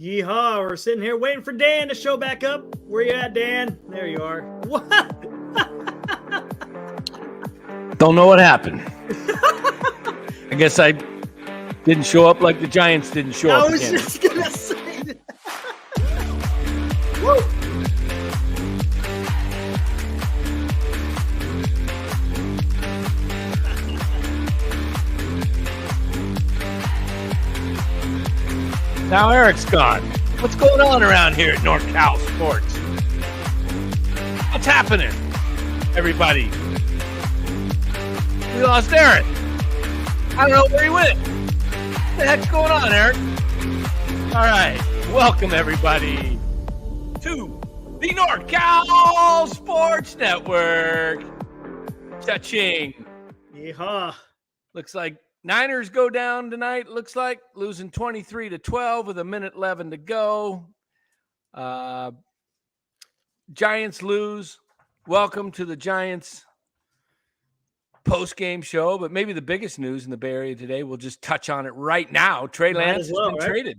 Yeehaw, we're sitting here waiting for Dan to show back up. Where you at, Dan? There you are. What? Don't know what happened. I guess I didn't show up like the Giants didn't show up I was again. just going to say that. Woo! Now Eric's gone. What's going on around here at North Cal Sports? What's happening, everybody? We lost Eric. I don't know where he went. What the heck's going on, Eric? All right. Welcome, everybody, to the North Cal Sports Network. Cha-ching. Yeehaw. Looks like Niners go down tonight. Looks like losing 23-12 with 1:11 to go. Giants lose. Welcome to the Giants post-game show. But maybe the biggest news in the Bay Area today, we'll just touch on it right now. Trey Lance has been traded.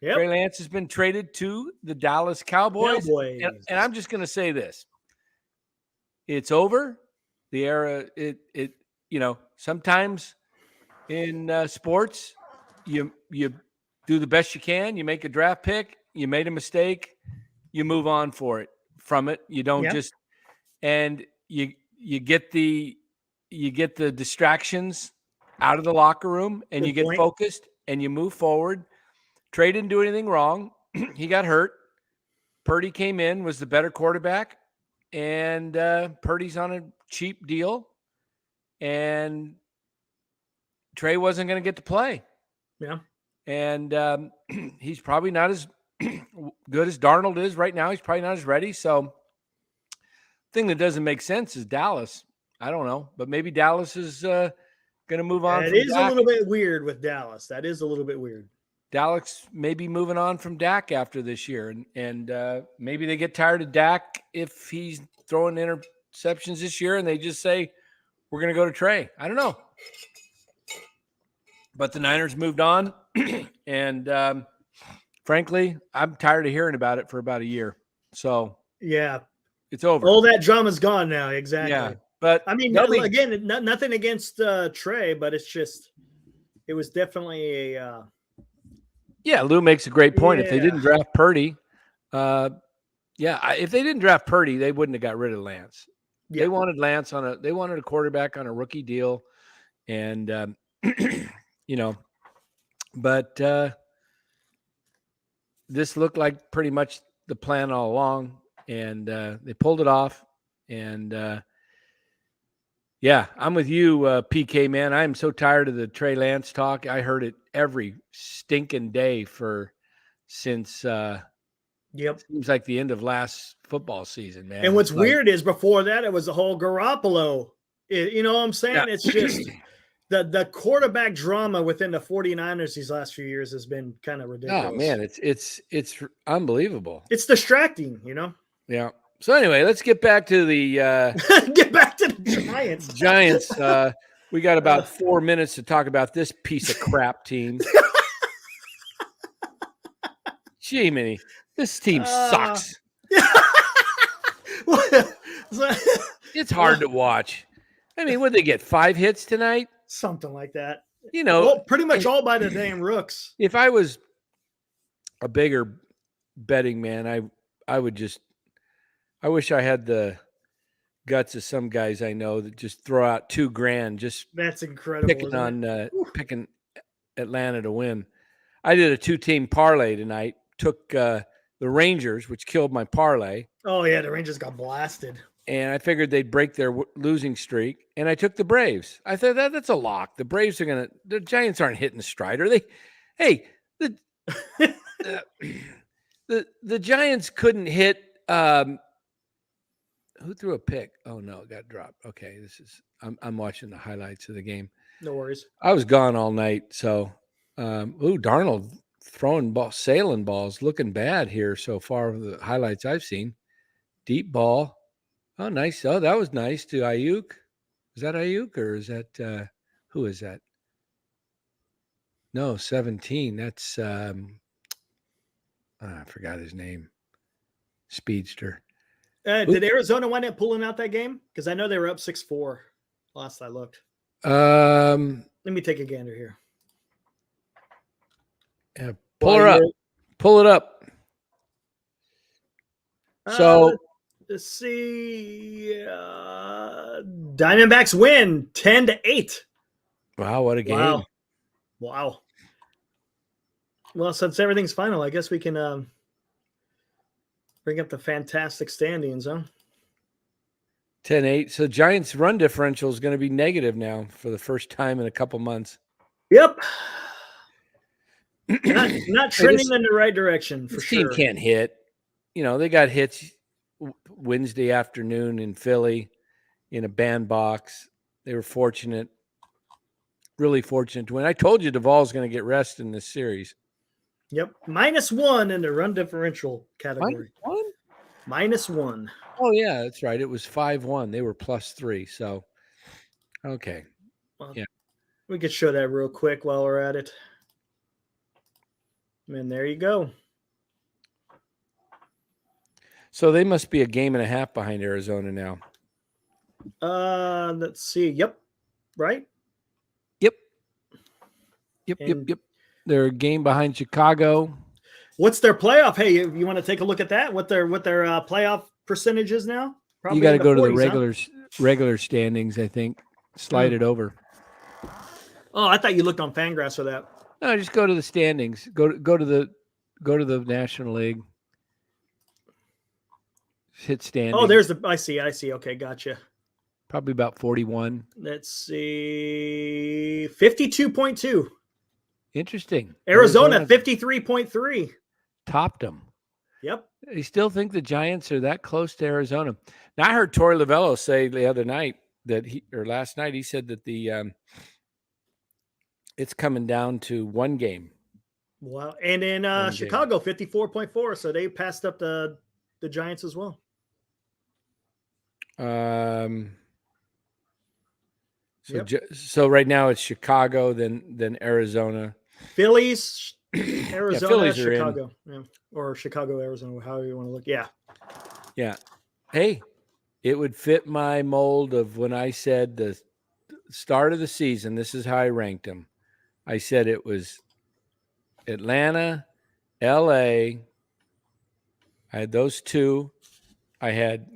Yep. Trey Lance has been traded to the Dallas Cowboys. And I'm just going to say this. It's over. The era, sometimes in sports, you do the best you can. You make a draft pick. You made a mistake. You move on from it. You don't just, and you get the distractions out of the locker room, and you get focused, and you move forward. Trey didn't do anything wrong. He got hurt. Purdy came in, was the better quarterback, and Purdy's on a cheap deal, and Trey wasn't going to get to play. Yeah. And he's probably not as good as Darnold is right now. He's probably not as ready. So the thing that doesn't make sense is Dallas. I don't know, but maybe Dallas is going to move on. It is a little bit weird with Dallas. That is a little bit weird. Dallas may be moving on from Dak after this year. And maybe they get tired of Dak if he's throwing interceptions this year and they just say, we're going to go to Trey. I don't know. But the Niners moved on. And frankly, I'm tired of hearing about it for about a year. So yeah, it's over. All that drama's gone now. Exactly. Yeah. But I mean, again, nothing against Trey, but it was definitely a. Yeah, Lou makes a great point. If they didn't draft Purdy, if they didn't draft Purdy, they wouldn't have got rid of Lance. Yeah. They wanted Lance they wanted a quarterback on a rookie deal, and but this looked like pretty much the plan all along, and they pulled it off. And I'm with you, PK, man. I am so tired of the Trey Lance talk. I heard it every stinking day since seems like the end of last football season, man. And what's weird is before that it was the whole Garoppolo. You know what I'm saying? Yeah. It's just the quarterback drama within the 49ers these last few years has been kind of ridiculous. Oh man, it's unbelievable. It's distracting, Yeah. So anyway, let's get back to the Giants. Giants. We got about 4 minutes to talk about this piece of crap team. Gee, Minnie, this team sucks. It's hard to watch. I mean, would they get 5 hits tonight? Something like that. Pretty much all by the damn rooks. If I was a bigger betting man, I would just. I wish I had the guts of some guys I know that just throw out $2,000. Just that's incredible. Picking Atlanta to win. I did a 2-team parlay tonight. Took the Rangers, which killed my parlay. Oh yeah, the Rangers got blasted. And I figured they'd break their losing streak. And I took the Braves. I thought that's a lock. The Braves are the Giants aren't hitting the stride, are they? Hey, the Giants couldn't hit. Who threw a pick? Oh no, it got dropped. Okay, I'm watching the highlights of the game. No worries. I was gone all night, so Darnold throwing sailing balls, looking bad here so far. The highlights I've seen, deep ball. Oh, nice. Oh, that was nice to Ayuk. Is that Ayuk or is that who is that? No, 17. That's I forgot his name. Speedster. Did Arizona wind up pulling out that game? Because I know they were up 6-4 last I looked. Let me take a gander here. Yeah, pull it up. So let's see. Diamondbacks win 10-8. Wow, what a game! Wow. Well, since everything's final, I guess we can bring up the fantastic standings, huh? 10-8. So Giants' run differential is going to be negative now for the first time in a couple months. Yep. Not trending in the right direction for sure. This team can't hit. They got hits Wednesday afternoon in Philly in a bandbox. They were fortunate, really fortunate to win. I told you Duvall's going to get rest in this series. Yep. -1 in the run differential category. -1? -1. Oh, yeah, that's right. It was 5-1. They were +3. So, okay. Well, yeah. We could show that real quick while we're at it. And there you go. So they must be a game and a half behind Arizona now. Let's see. Yep. Right? Yep. They're a game behind Chicago. What's their playoff? Hey, you want to take a look at that? What their playoff percentage is now? Probably you got to go 40s, to the regular standings, I think. Slide it over. Oh, I thought you looked on Fangraphs for that. No, just go to the standings. Go to the National League. Hit standings. Oh, I see. Okay, gotcha. Probably about 41. Let's see. 52.2. Interesting. Arizona 53.3. Topped them. Yep. You still think the Giants are that close to Arizona? Now I heard Torey Lovello say the other night last night he said that it's coming down to one game. Wow. And in Chicago 54.4, so they passed up the Giants as well. So right now it's Chicago, then Arizona, Phillies, Arizona, Phillies Chicago, or Chicago, Arizona, however you want to look. Yeah. Hey, it would fit my mold of when I said the start of the season. This is how I ranked them. I said it was Atlanta, LA. I had those two. I had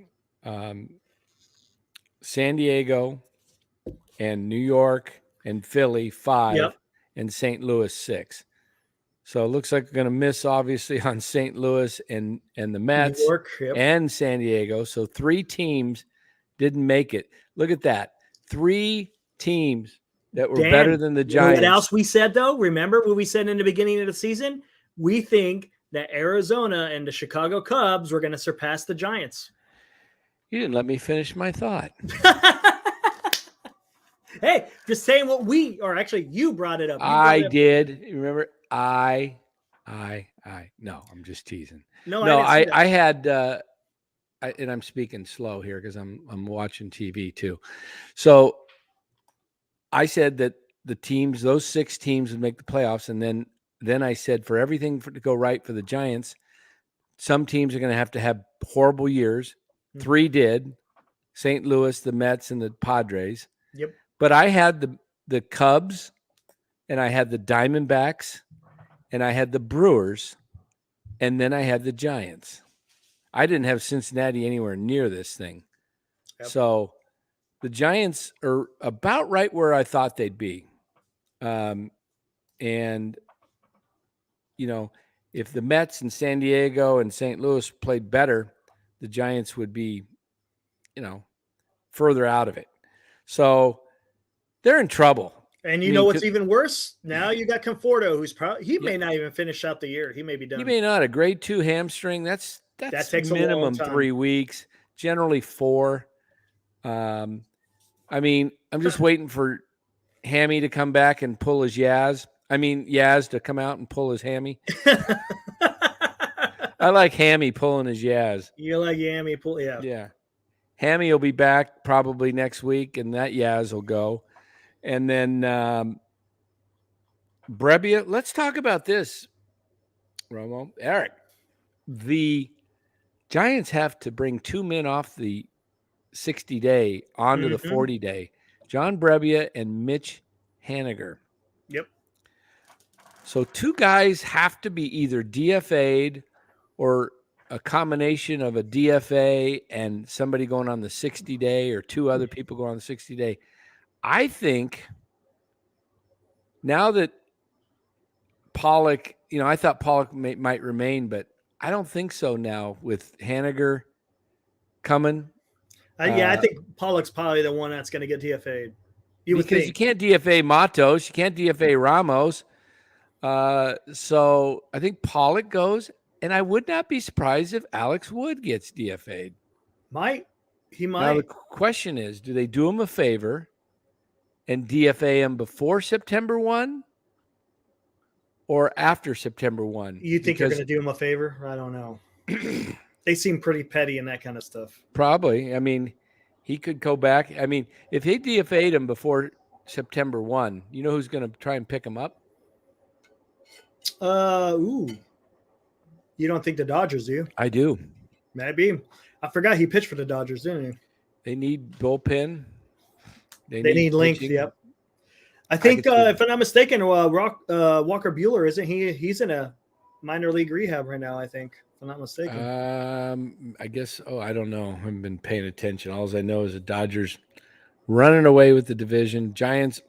San Diego and New York and Philly 5, and St. Louis 6. So it looks like we're going to miss, obviously, on St. Louis and the Mets, New York, and San Diego. So 3 teams didn't make it. Look at that. 3 teams that were better than the Giants. You know what else we said, though? Remember what we said in the beginning of the season? We think that Arizona and the Chicago Cubs were going to surpass the Giants. You didn't let me finish my thought. Hey, just saying what actually you brought it up. I did. Remember, no, I'm just teasing. No, I had, and I'm speaking slow here because I'm watching TV too. So I said that those 6 teams would make the playoffs. And then I said for everything to go right for the Giants, some teams are going to have horrible years. 3 did. St. Louis, the Mets, and the Padres. Yep. But I had the Cubs, and I had the Diamondbacks, and I had the Brewers, and then I had the Giants. I didn't have Cincinnati anywhere near this thing. Yep. So the Giants are about right where I thought they'd be. And, if the Mets and San Diego and St. Louis played better, the Giants would be, further out of it. So they're in trouble. And know what's even worse? Now you got Conforto, who's probably may not even finish out the year. He may be done. He may not. A grade 2 hamstring. That takes minimum 3 weeks, generally 4. I'm just waiting for Hammy to come back and pull his Yaz. Yaz to come out and pull his Hammy. I like Hammy pulling his Yaz. You like Hammy pull? Yeah. Yeah. Hammy will be back probably next week, and that Yaz will go. And then Brebbia, let's talk about this, Romo. Eric, the Giants have to bring 2 men off the 60-day onto the 40-day. John Brebbia and Mitch Haniger. Yep. So 2 guys have to be either DFA'd or a combination of a DFA and somebody going on the 60-day or 2 other people going on the 60-day. I think now that Pollock, I thought Pollock might remain, but I don't think so now with Haniger coming. I think Pollock's probably the one that's going to get DFA'd. Because you can't DFA Matos, you can't DFA Ramos. So I think Pollock goes, and I would not be surprised if Alex Wood gets DFA'd. He might. Now the question is, do they do him a favor and DFA him before September 1 or after September 1? You think you're going to do him a favor? I don't know. They seem pretty petty and that kind of stuff. Probably. I mean, he could go back. I mean, if he DFA'd him before September 1, you know who's going to try and pick him up? You don't think the Dodgers do? I do. Maybe. I forgot he pitched for the Dodgers, didn't he? They need bullpen. They need length. Yep. I think, if I'm not mistaken, Walker Buehler, isn't he? He's in a minor league rehab right now, I think, if I'm not mistaken. I guess. I don't know. I haven't been paying attention. All I know is the Dodgers running away with the division. Giants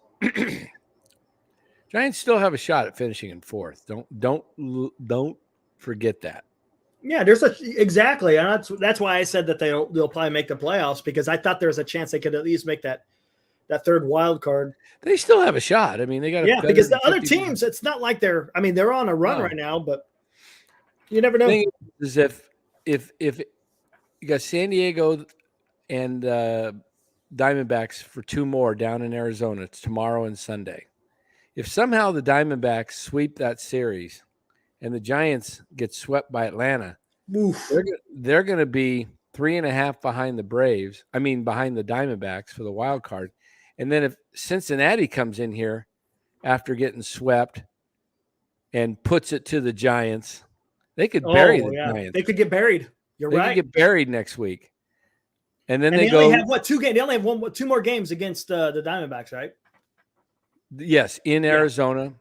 still have a shot at finishing in 4th. Don't forget that. Yeah, exactly, and that's why I said that they'll probably make the playoffs, because I thought there was a chance they could at least make that 3rd wild card. They still have a shot. I mean, they got because the other teams, it's not like they're on a run right now, but you never know. The thing is, if you got San Diego and Diamondbacks for 2 more down in Arizona, it's tomorrow and Sunday. If somehow the Diamondbacks sweep that series and the Giants get swept by Atlanta, they're going to be 3.5 behind the Braves. I mean, behind the Diamondbacks for the wild card. And then if Cincinnati comes in here after getting swept and puts it to the Giants, they could bury the Giants. They could get buried. You're right. They could get buried next week. And then they only have 2 games. They only have 2 more games against the Diamondbacks, right? Yes, in Arizona,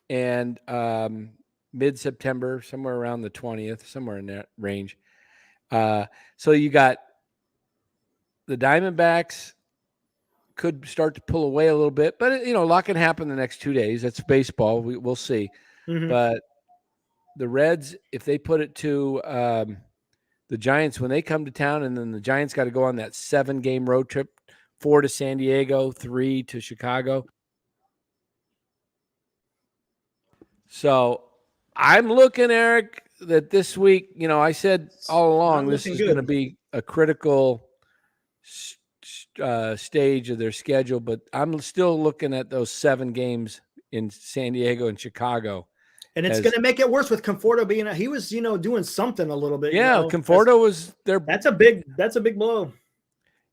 and mid-September, somewhere around the 20th, somewhere in that range. So you got the Diamondbacks could start to pull away a little bit, but a lot can happen the next 2 days. That's baseball. We'll see. Mm-hmm. But the Reds, if they put it to the Giants when they come to town, and then the Giants got to go on that 7-game road trip, 4 to San Diego, 3 to Chicago. So I'm looking, Eric, that this week, I said all along this is going to be a critical stage of their schedule, but I'm still looking at those 7 games in San Diego and Chicago. And it's going to make it worse with Conforto being he was, doing something a little bit. Yeah, Conforto was there. That's a big blow.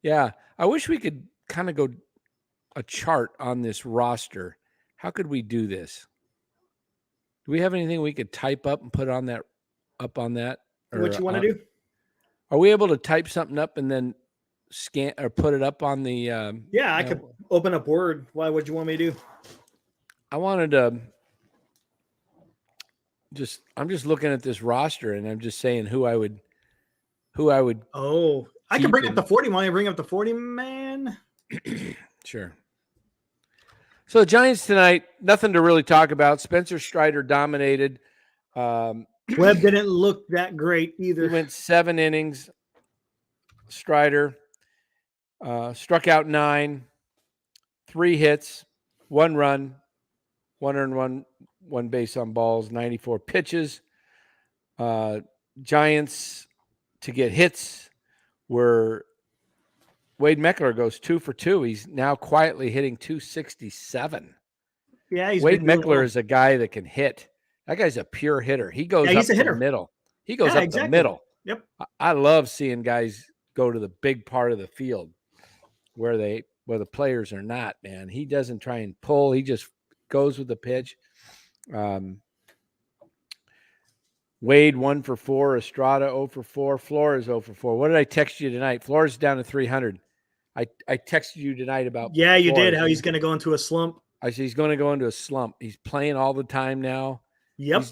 Yeah. I wish we could kind of go a chart on this roster. How could we do this? Do we have anything we could type up and put on that? Or, what you want to do? Are we able to type something up and then scan or put it up on the? I could open up Word. Why would you want me to do? I wanted to. I'm just looking at this roster and I'm just saying who I would. Oh, I can bring up the 40. Want to bring up the 40 man? Sure. So the Giants tonight, nothing to really talk about. Spencer Strider dominated. Webb didn't look that great either. He went 7 innings. Strider struck out 9, 3 hits, 1 run, 1 earned run, 1 base on balls, 94 pitches. Giants to get hits were Wade Meckler goes 2 for 2. He's now quietly hitting 267. Yeah, Wade Meckler is a guy that can hit. That guy's a pure hitter. He goes up the middle. He goes up the middle. Yep. I love seeing guys go to the big part of the field where the players are not, man. He doesn't try and pull. He just goes with the pitch. Wade 1 for 4. Estrada 0 for 4. Flores 0 for 4. What did I text you tonight? Flores down to 300. I texted you tonight about you Flores. did, how he's going to go into a slump. I said he's going to go into a slump. He's playing all the time now. Yep.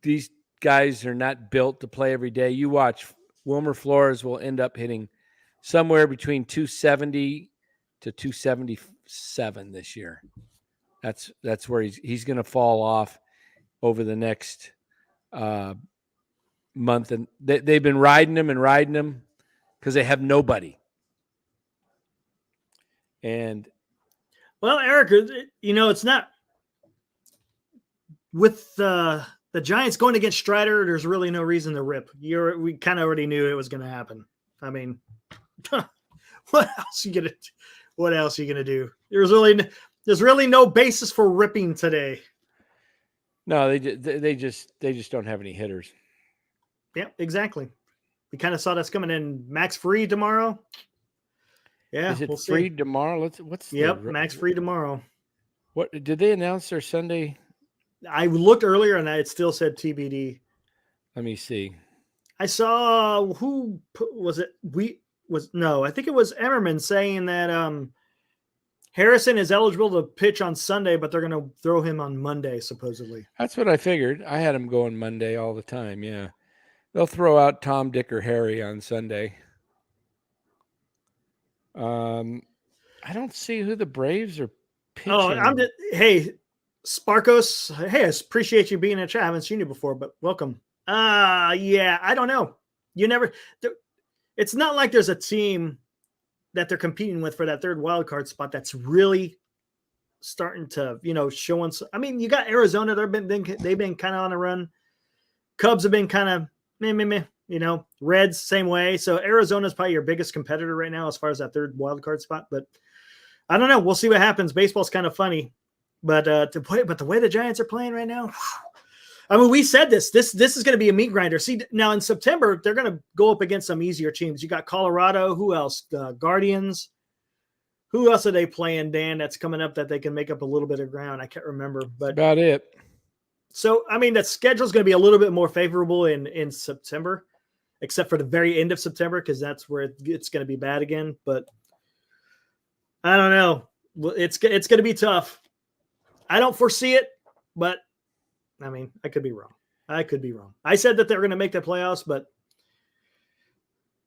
These guys are not built to play every day. You watch, Wilmer Flores will end up hitting somewhere between 270 to 277 this year. That's where he's going to fall off over the next month. And they've been riding him because they have nobody. And well, Eric, it's not with the Giants going against Strider. There's really no reason to rip. We kind of already knew it was going to happen. I mean, what else are you gonna do? There's really no basis for ripping today. No, they just don't have any hitters. Yeah, exactly. We kind of saw that's coming in. Max Fried tomorrow. Yeah, is it Fried tomorrow? Max Fried tomorrow. What did they announce their Sunday? I looked earlier and it still said TBD. Let me see. I saw was it? I think it was Emmerman saying that Harrison is eligible to pitch on Sunday, but they're going to throw him on Monday, supposedly. That's what I figured. I had him going Monday all the time. Yeah, they'll throw out Tom, Dick, or Harry on Sunday. I don't see who the Braves are pitching. Oh, hey, Sparkos. Hey, I appreciate you being in the chat. I haven't seen you before, but welcome. Yeah, I don't know. It's not like there's a team that they're competing with for that third wild card spot that's really starting to, showing. I mean, you got Arizona. They've been kind of on a run. Cubs have been kind of meh. Reds same way. So Arizona's probably your biggest competitor right now as far as that third wild card spot. But I don't know. We'll see what happens. Baseball's kind of funny, but the way the Giants are playing right now, I mean, we said this is going to be a meat grinder. See, now in September, they're going to go up against some easier teams. You got Colorado. Who else? Guardians. Who else are they playing, Dan, that's coming up that they can make up a little bit of ground? I can't remember. But that's about it. So, I mean, that schedule is going to be a little bit more favorable in September, except for the very end of September, because that's where it's going to be bad again. But I don't know. It's going to be tough. I don't foresee it, but I mean, I could be wrong. I said that they're going to make the playoffs, but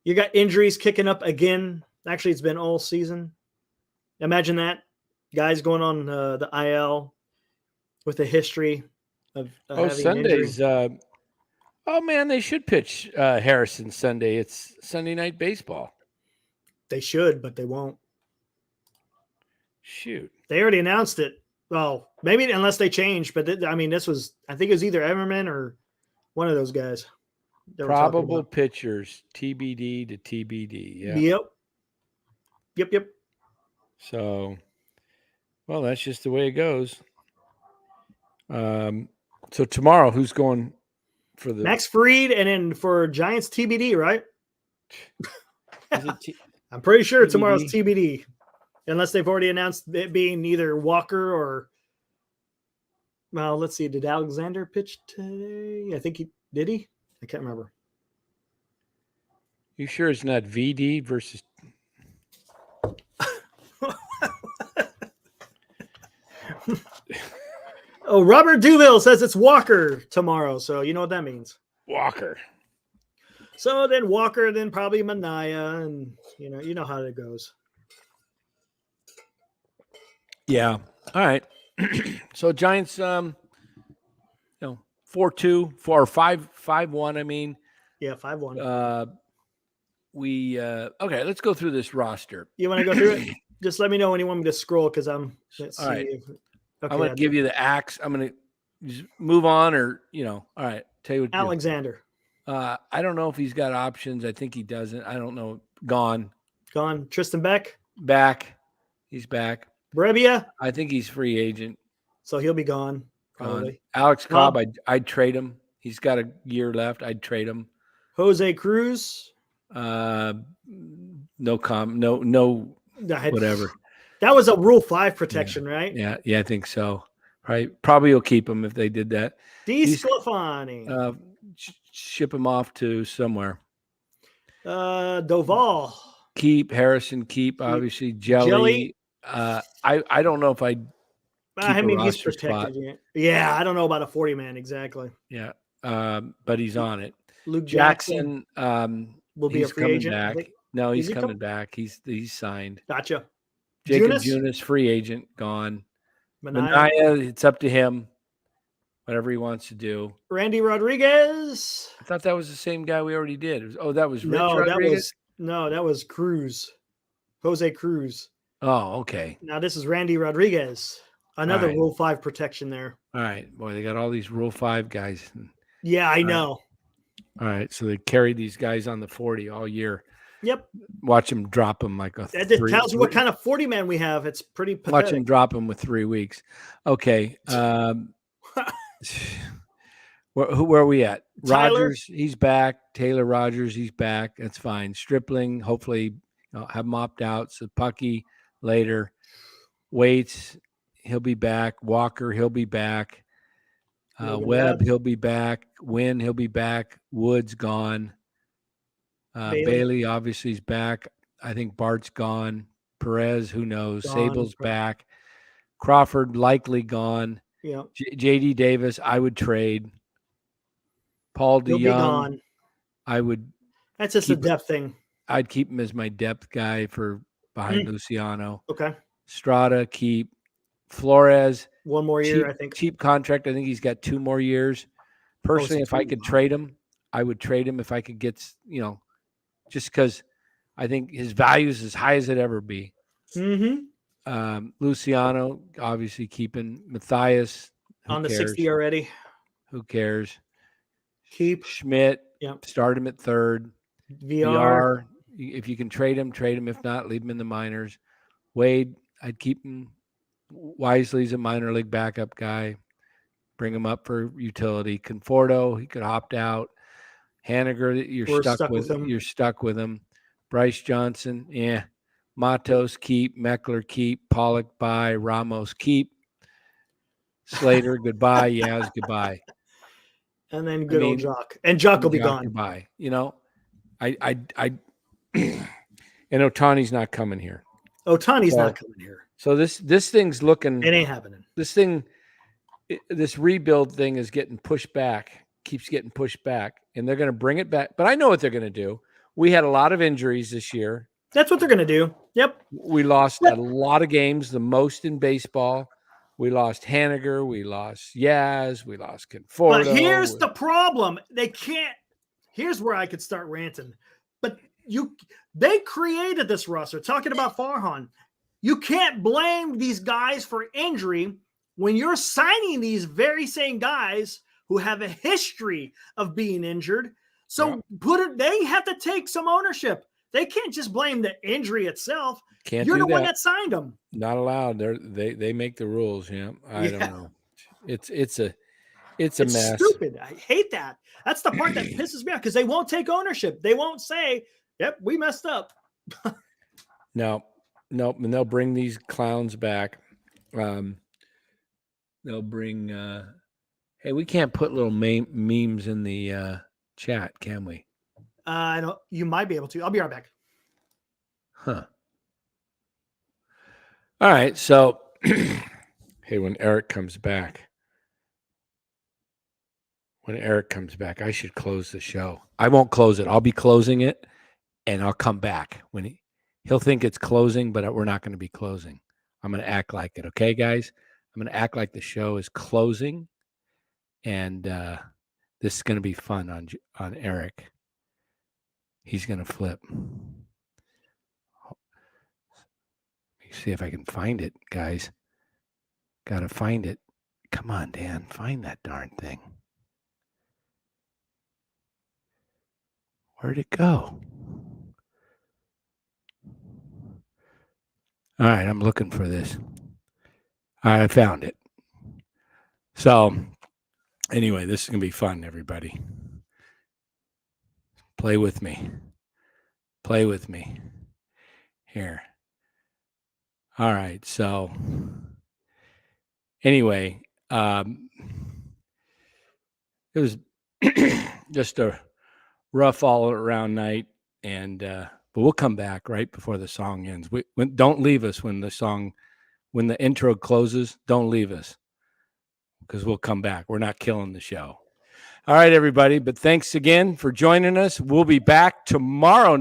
you got injuries kicking up again. Actually, it's been all season. Imagine that. Guys going on the IL with a history of Sundays. Oh, man, they should pitch Harrison Sunday. It's Sunday Night Baseball. They should, but they won't. Shoot. They already announced it. Well, maybe unless they change, but I think it was either Everman or one of those guys. Probable pitchers, TBD to TBD. Yeah. Yep. So, well, that's just the way it goes. So tomorrow, who's going for the Max Fried, and then for Giants TBD, right? I'm pretty sure TBD? Tomorrow's TBD, unless they've already announced it being either Walker or. Well, let's see. Did Alexander pitch today? I think he did. I can't remember. You sure it's not VD versus? Oh, Robert Duville says it's Walker tomorrow, so you know what that means. Walker. So then Walker, then probably Manaea, and you know how it goes. Yeah. All right. So Giants, 4-2, 5-1. I mean, yeah, 5-1. Okay. Let's go through this roster. You want to go through it? Just let me know when you want me to scroll, because I'm. Let's all right. Okay, I'm going to give you the axe. I'm going to just move on, or all right. Tell you what. Alexander. I don't know if he's got options. I think he doesn't. I don't know. Gone. Tristan Beck. Back. He's back. Brebbia. I think he's free agent. So he'll be gone. Probably. Alex Cobb. I'd trade him. He's got a year left. I'd trade him. Jose Cruz. No. Whatever. That was a Rule 5 protection, right? Yeah, I think so. Probably will keep him if they did that. DeSclafani. Ship him off to somewhere. Doval. Keep Harrison. Keep obviously Jelly. I don't know if I'd keep a he's roster protected. spot. Yeah, I don't know about a 40-man exactly. Yeah, but he's on it. Luke Jackson will be a free agent. Back. No, he's coming back. He's signed. Gotcha. Jacob Junis, free agent, gone. Manaya, it's up to him. Whatever he wants to do. Randy Rodriguez. I thought that was the same guy we already did. That was Rich Rodriguez? That was Cruz. Jose Cruz. Oh, okay. Now this is Randy Rodriguez. Another Rule 5 protection there. All right. Boy, they got all these Rule 5 guys. Yeah, I know. All right. So they carried these guys on the 40 all year. Yep. Watch them drop them like a That just tells you what kind of 40-man we have. It's pretty pathetic. Watch them drop them with 3 weeks. Okay. Where are we at? Tyler? Rogers, he's back. Taylor Rogers, he's back. That's fine. Stripling, hopefully have him opt out. So Pucky later. Waits, he'll be back. Walker, he'll be back. Webb, he'll be back. Wynn, he'll be back. Woods gone. Bailey obviously is back. I think Bart's gone. Perez, who knows? Sable's back. Crawford likely gone. Yeah. JD Davis, I would trade. Paul DeYoung, I would. That's just a depth thing. I'd keep him as my depth guy for behind Luciano. Okay. Strada, keep. Flores, 1 more year, I think. Cheap contract. I think he's got 2 more years. Personally, if I could trade him, I would trade him if I could get, just because I think his value is as high as it ever be. Mm-hmm. Luciano, obviously keeping. Matthias. On the 60 already. Who cares? Keep. Schmidt. Yep. Start him at 3rd. VR. If you can trade him, trade him. If not, leave him in the minors. Wade, I'd keep him. Wisely's a minor league backup guy. Bring him up for utility. Conforto, he could opt out. Haniger, you're stuck with him. Bryce Johnson, yeah. Matos, keep. Meckler, keep. Pollock, bye. Ramos, keep. Slater, goodbye. Yaz, goodbye. And then old Jock. And Jock will be gone. Goodbye. I and Ohtani's not coming here. Ohtani's not coming here. So this thing's looking. It ain't happening. This rebuild thing is getting pushed back. Keeps getting pushed back, and they're going to bring it back. But I know what they're going to do. We had a lot of injuries this year. That's what they're going to do. Yep. We lost a lot of games, the most in baseball. We lost Haniger. We lost Yaz. We lost Conforto. But here's the problem. They can't. Here's where I could start ranting. But they created this roster. Talking about Farhan. You can't blame these guys for injury when you're signing these very same guys who have a history of being injured. So they have to take some ownership. They can't just blame the injury itself. You're the one that signed them. Not allowed. They make the rules. Yeah. I don't know. It's a mess. Stupid. I hate that. That's the part that pisses me off because they won't take ownership. They won't say, "Yep, we messed up." No. Nope, and they'll bring these clowns back. They'll bring. Hey, we can't put little memes in the chat, can we? I don't. You might be able to. I'll be right back. Huh. All right. So, hey, when Eric comes back, I should close the show. I won't close it. I'll be closing it, and I'll come back when he'll think it's closing, but we're not going to be closing. I'm going to act like it. Okay, guys? I'm going to act like the show is closing, and this is going to be fun on Eric. He's going to flip. Let me see if I can find it, guys. Got to find it. Come on, Dan. Find that darn thing. Where'd it go? All right, I'm looking for this. All right, I found it. So, anyway, this is going to be fun, everybody. Play with me. Play with me. Here. All right, so, anyway, It was just a rough all around night, and but we'll come back right before the song ends. Don't leave us when the intro closes. Don't leave us, because we'll come back. We're not killing the show. All right, everybody. But thanks again for joining us. We'll be back tomorrow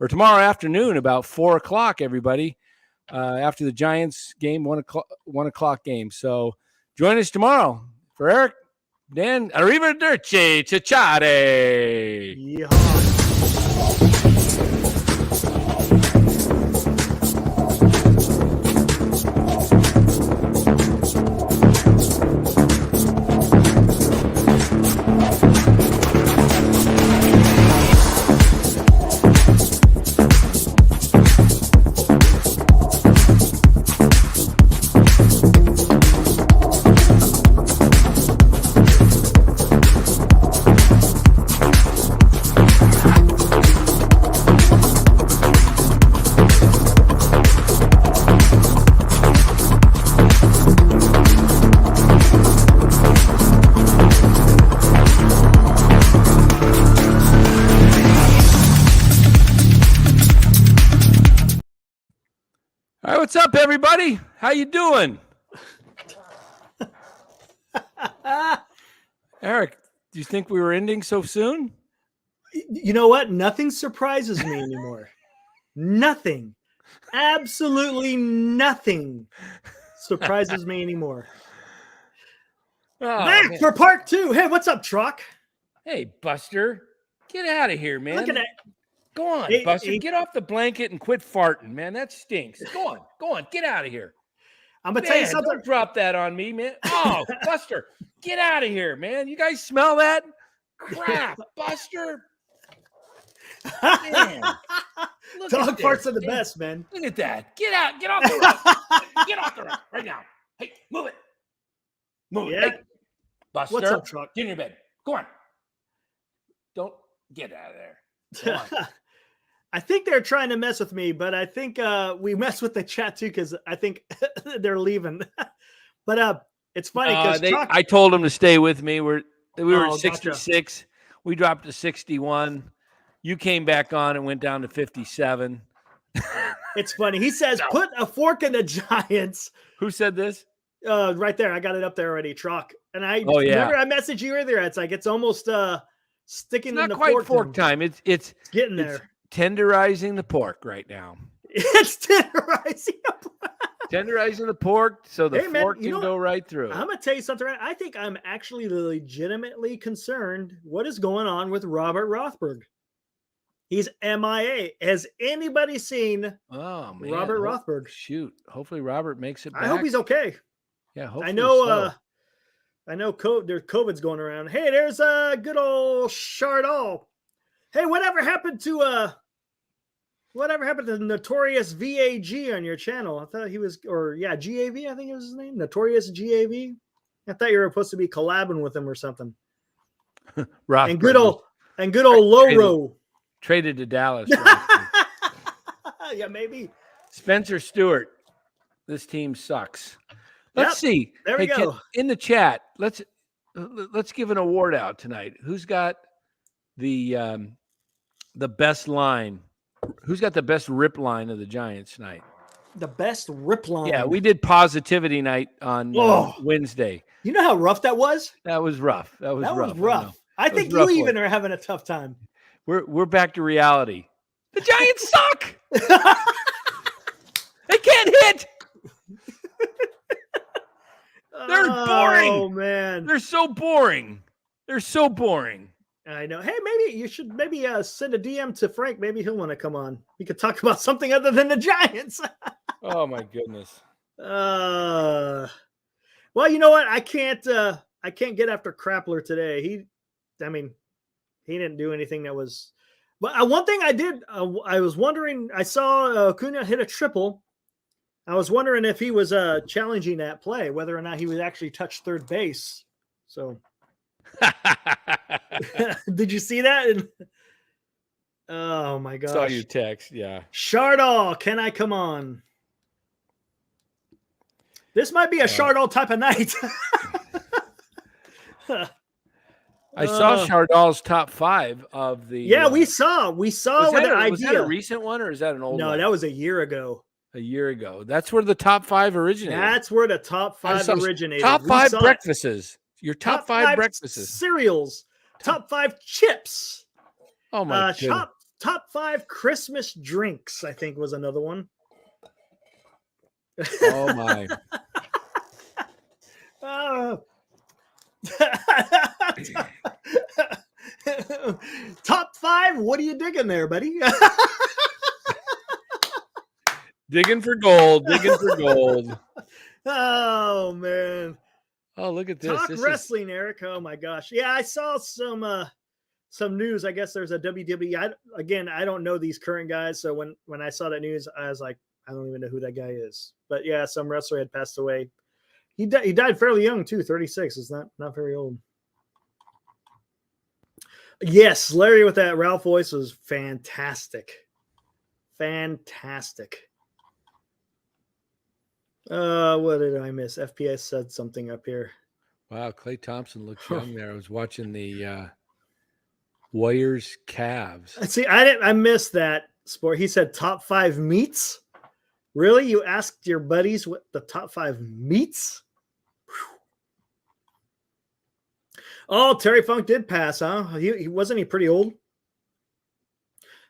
afternoon about 4:00. Everybody, after the Giants game, 1:00 game. So join us tomorrow. For Eric, Dan, arrivederci, ciao. Yeah. All right, what's up, everybody? How you doing? Eric, do you think we were ending so soon? You know what? Nothing surprises me anymore. Nothing. Absolutely nothing surprises me anymore. Back for part 2. Hey, what's up, Truck? Hey, Buster. Get out of here, man. Look at that. Go on, Buster. Get off the blanket and quit farting, man. That stinks. Go on. Get out of here. I'm going to tell you something. Don't drop that on me, man. Oh, Buster, get out of here, man. You guys smell that? Crap, Buster. Man. Dog farts are the best, man. Look at that. Get out. Get off the roof. Get off the roof right now. Hey, move it. Move it. Hey, Buster. What's up, Truck? Get in your bed. Go on. Don't get out of there. Go on. I think they're trying to mess with me, but I think we mess with the chat too because I think they're leaving. But it's funny because I told them to stay with me. We were at 66. Gotcha. We dropped to 61. You came back on and went down to 57. It's funny. He says, "Put a fork in the Giants." Who said this? Right there. I got it up there already. Truck. And remember I messaged you earlier. It's like it's almost sticking in the fork. Not quite fork time. It's getting there. Tenderizing the pork right now. It's tenderizing the pork so the fork can go right through. I'm going to tell you something. I think I'm actually legitimately concerned what is going on with Robert Rothberg. He's MIA. Has anybody seen Robert Rothberg? Shoot. Hopefully Robert makes it back. I hope he's okay. Yeah, hopefully I know there's COVID's going around. Hey, there's good old Chardall. Hey, whatever happened to the Notorious VAG on your channel? I thought he was, GAV, I think it was his name. Notorious GAV. I thought you were supposed to be collabing with him or something. And good old Loro. Traded to Dallas. Yeah, maybe. Spencer Stewart. This team sucks. Let's see. There we go. In the chat, let's give an award out tonight. Who's got the best line? Who's got the best rip line of the Giants tonight? The best rip line. Yeah, we did positivity night on Wednesday. You know how rough that was? That was rough. That was rough. I think you even are having a tough time. We're back to reality. The Giants suck. They can't hit. They're boring. Oh man, they're so boring. I know. Hey, maybe you should send a DM to Frank. Maybe he'll want to come on. We could talk about something other than the Giants. Oh my goodness. Well, you know what? I can't get after Krappler today. He didn't do anything that was. But one thing I did, I was wondering. I saw Acuna hit a triple. I was wondering if he was challenging that play, whether or not he would actually touch third base. So, did you see that? Oh my gosh! Saw your text, yeah. Chardall, can I come on? This might be a Chardal type of night. I saw Chardal's top 5 of the. Yeah, we saw with an idea. Was that a recent one or is that an old one? No, that was a year ago. A year ago. That's where the top 5 originated. That's where the top 5 originated. Top 5 breakfasts. Your top 5 breakfasts. Cereals. Top 5 chips. Oh my god. Top 5 Christmas drinks, I think was another one. Oh my. Top 5, what are you digging there, buddy? Digging for gold. Oh man. Oh, look at this. Talk wrestling, Eric. Oh my gosh. Yeah, I saw some news. I guess there's a WWE. I don't know these current guys, so when I saw that news, I was like, I don't even know who that guy is. But yeah, some wrestler had passed away. He died fairly young too, 36. It's not very old. Yes, Larry with that Ralph voice was fantastic. Fantastic. What did I miss? FPS said something up here. Wow, Clay Thompson looks young there. I was watching the Warriors Cavs. See, I missed that sport. He said top 5 meats. Really? You asked your buddies what the top 5 meats? Whew. Oh, Terry Funk did pass, huh? He wasn't he pretty old?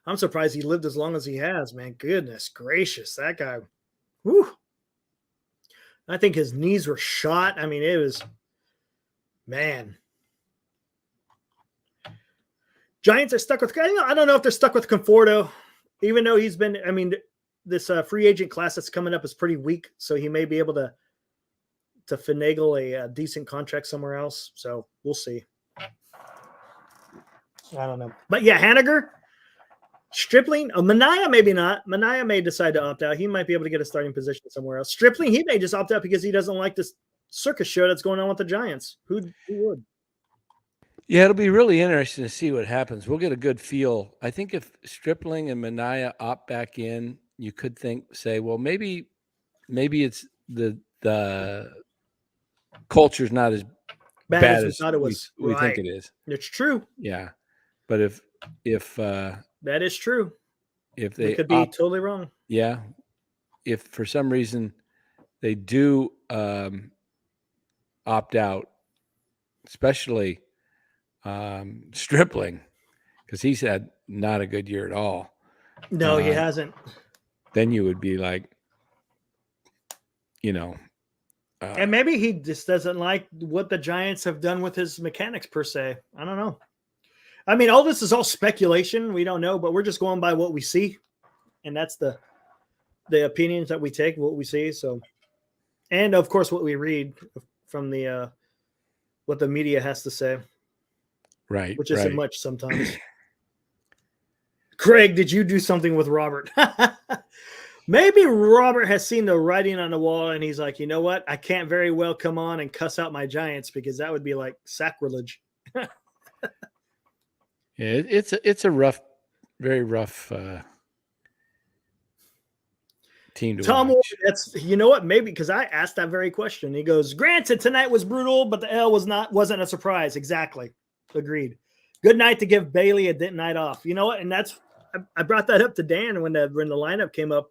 I'm surprised he lived as long as he has, man. Goodness gracious, that guy. Whew. I think his knees were shot. I mean, it was, man. Giants are stuck with, I don't know if they're stuck with Conforto, even though he's been, I mean, this free agent class that's coming up is pretty weak, so he may be able to finagle a decent contract somewhere else. So we'll see. I don't know. But yeah, Haniger, Stripling, Mania, maybe not. Mania may decide to opt out. He might be able to get a starting position somewhere else. Stripling, he may just opt out because he doesn't like this circus show that's going on with the Giants. Who would? Yeah, it'll be really interesting to see what happens. We'll get a good feel. I think if Stripling and Mania opt back in, you could say, well, maybe it's the culture's not as bad as we think it is. It's true. Yeah, but if that is true, if they could be totally wrong. Yeah, if for some reason they do opt out, especially Stripling, because he's had not a good year at all. No, he hasn't. Then you would be like, and maybe he just doesn't like what the Giants have done with his mechanics per se. I don't know. I mean, all this is all speculation. We don't know, but we're just going by what we see. And that's the opinions that we take, what we see. So, and of course, what we read from the what the media has to say. Right. Which isn't much sometimes. Craig, did you do something with Robert? Maybe Robert has seen the writing on the wall and he's like, you know what? I can't very well come on and cuss out my Giants because that would be like sacrilege. Yeah, it's a rough, very rough team to Tom, watch. that's, you know what? Maybe because I asked that very question. He goes, granted, tonight was brutal, but the L wasn't a surprise. Exactly. Agreed. Good night to give Bailey a night off. You know what? And that's, I brought that up to Dan when the lineup came up.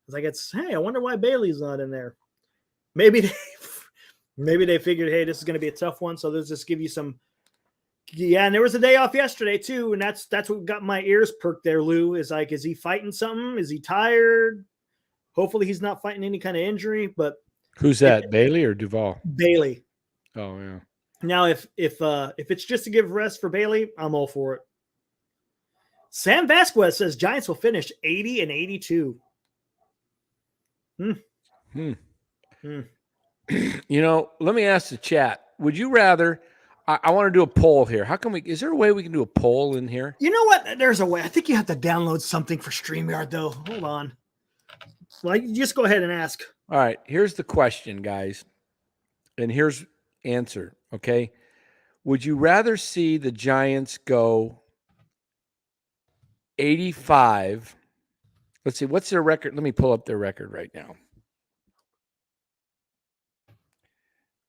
I was like, hey, I wonder why Bailey's not in there. Maybe they figured, hey, this is going to be a tough one, so let's just give you some. Yeah, and there was a day off yesterday too, and that's what got my ears perked there. Lou is like, is he fighting something? Is he tired? Hopefully, he's not fighting any kind of injury. But who's that, Bailey or Duvall? Bailey. Oh yeah. Now, if it's just to give rest for Bailey, I'm all for it. Sam Vasquez says Giants will finish 80-82. Let me ask the chat. Would you rather? I want to do a poll here. How can is there a way we can do a poll in here? You know what? There's a way. I think you have to download something for StreamYard, though. Hold on. Well, just go ahead and ask. All right. Here's the question, guys. And here's answer. Okay. Would you rather see the Giants go 85? Let's see. What's their record? Let me pull up their record right now.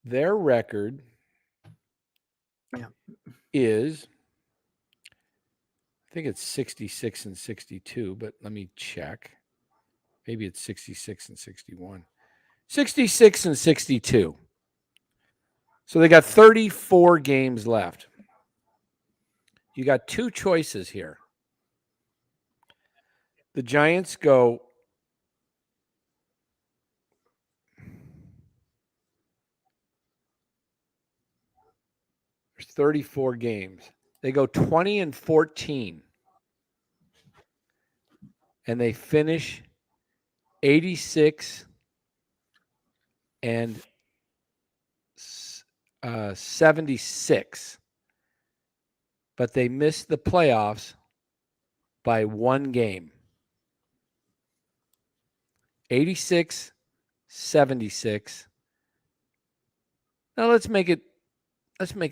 Their record is, I think it's 66 and 62, but let me check. Maybe it's 66 and 61. 66 and 62. So they got 34 games left. You got two choices here. The Giants go there's 34 games. They go 20 and 14. And they finish 86 and 76. But they missed the playoffs by one game. 86, 76. Now let's make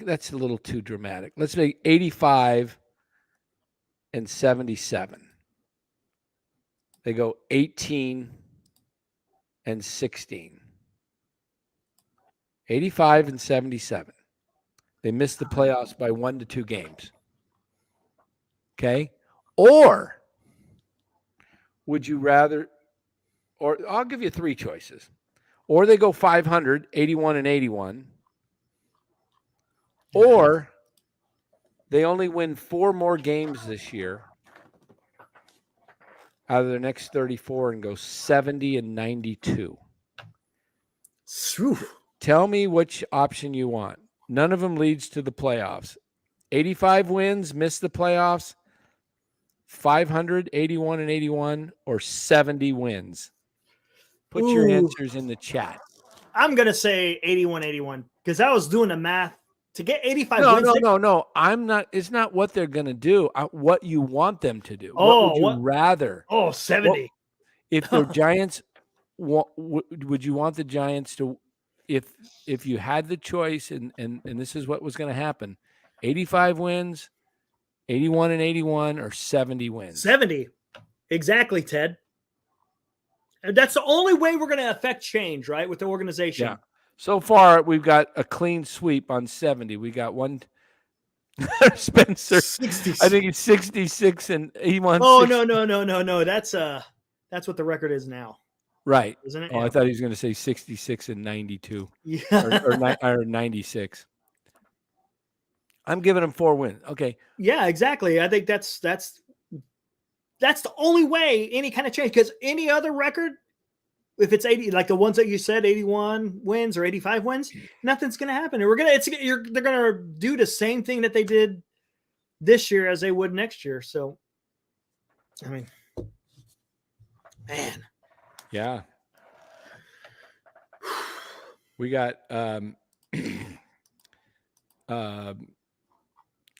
that's a little too dramatic. Let's make 85 and 77. They go 18 and 16. 85 and 77. They missed the playoffs by 1 to 2 games. Okay? Or would you rather, or I'll give you three choices. Or they go 500, 81 and 81. Or they only win 4 more games this year out of their next 34 and go 70 and 92. Tell me which option you want. None of them leads to the playoffs. 85 wins, miss the playoffs. 500, 81 and 81, or 70 wins. Put your answers in the chat. I'm going to say 81-81 because I was doing the math to get 85 wins. No. I'm not. It's not what they're going to do. What you want them to do. What would you rather? 70. If the Giants, would you want the Giants to, if you had the choice, and this is what was going to happen, 85 wins, 81 and 81, or 70 wins? 70. Exactly, Ted. And that's the only way we're going to affect change, right, with the organization. Yeah. So far, we've got a clean sweep on 70. We got one. Spencer, 66. I think it's 66 and he wants. Oh, 60. No. That's what the record is now. Right. Isn't it? Oh, yeah. I thought he was going to say 66 and 92. Yeah. or 96. I'm giving him 4 wins. Okay. Yeah, exactly. I think that's the only way any kind of change, because any other record, if it's 80, like the ones that you said, 81 wins or 85 wins, nothing's going to happen. They're going to do the same thing that they did this year as they would next year. So, I mean, man. Yeah. We got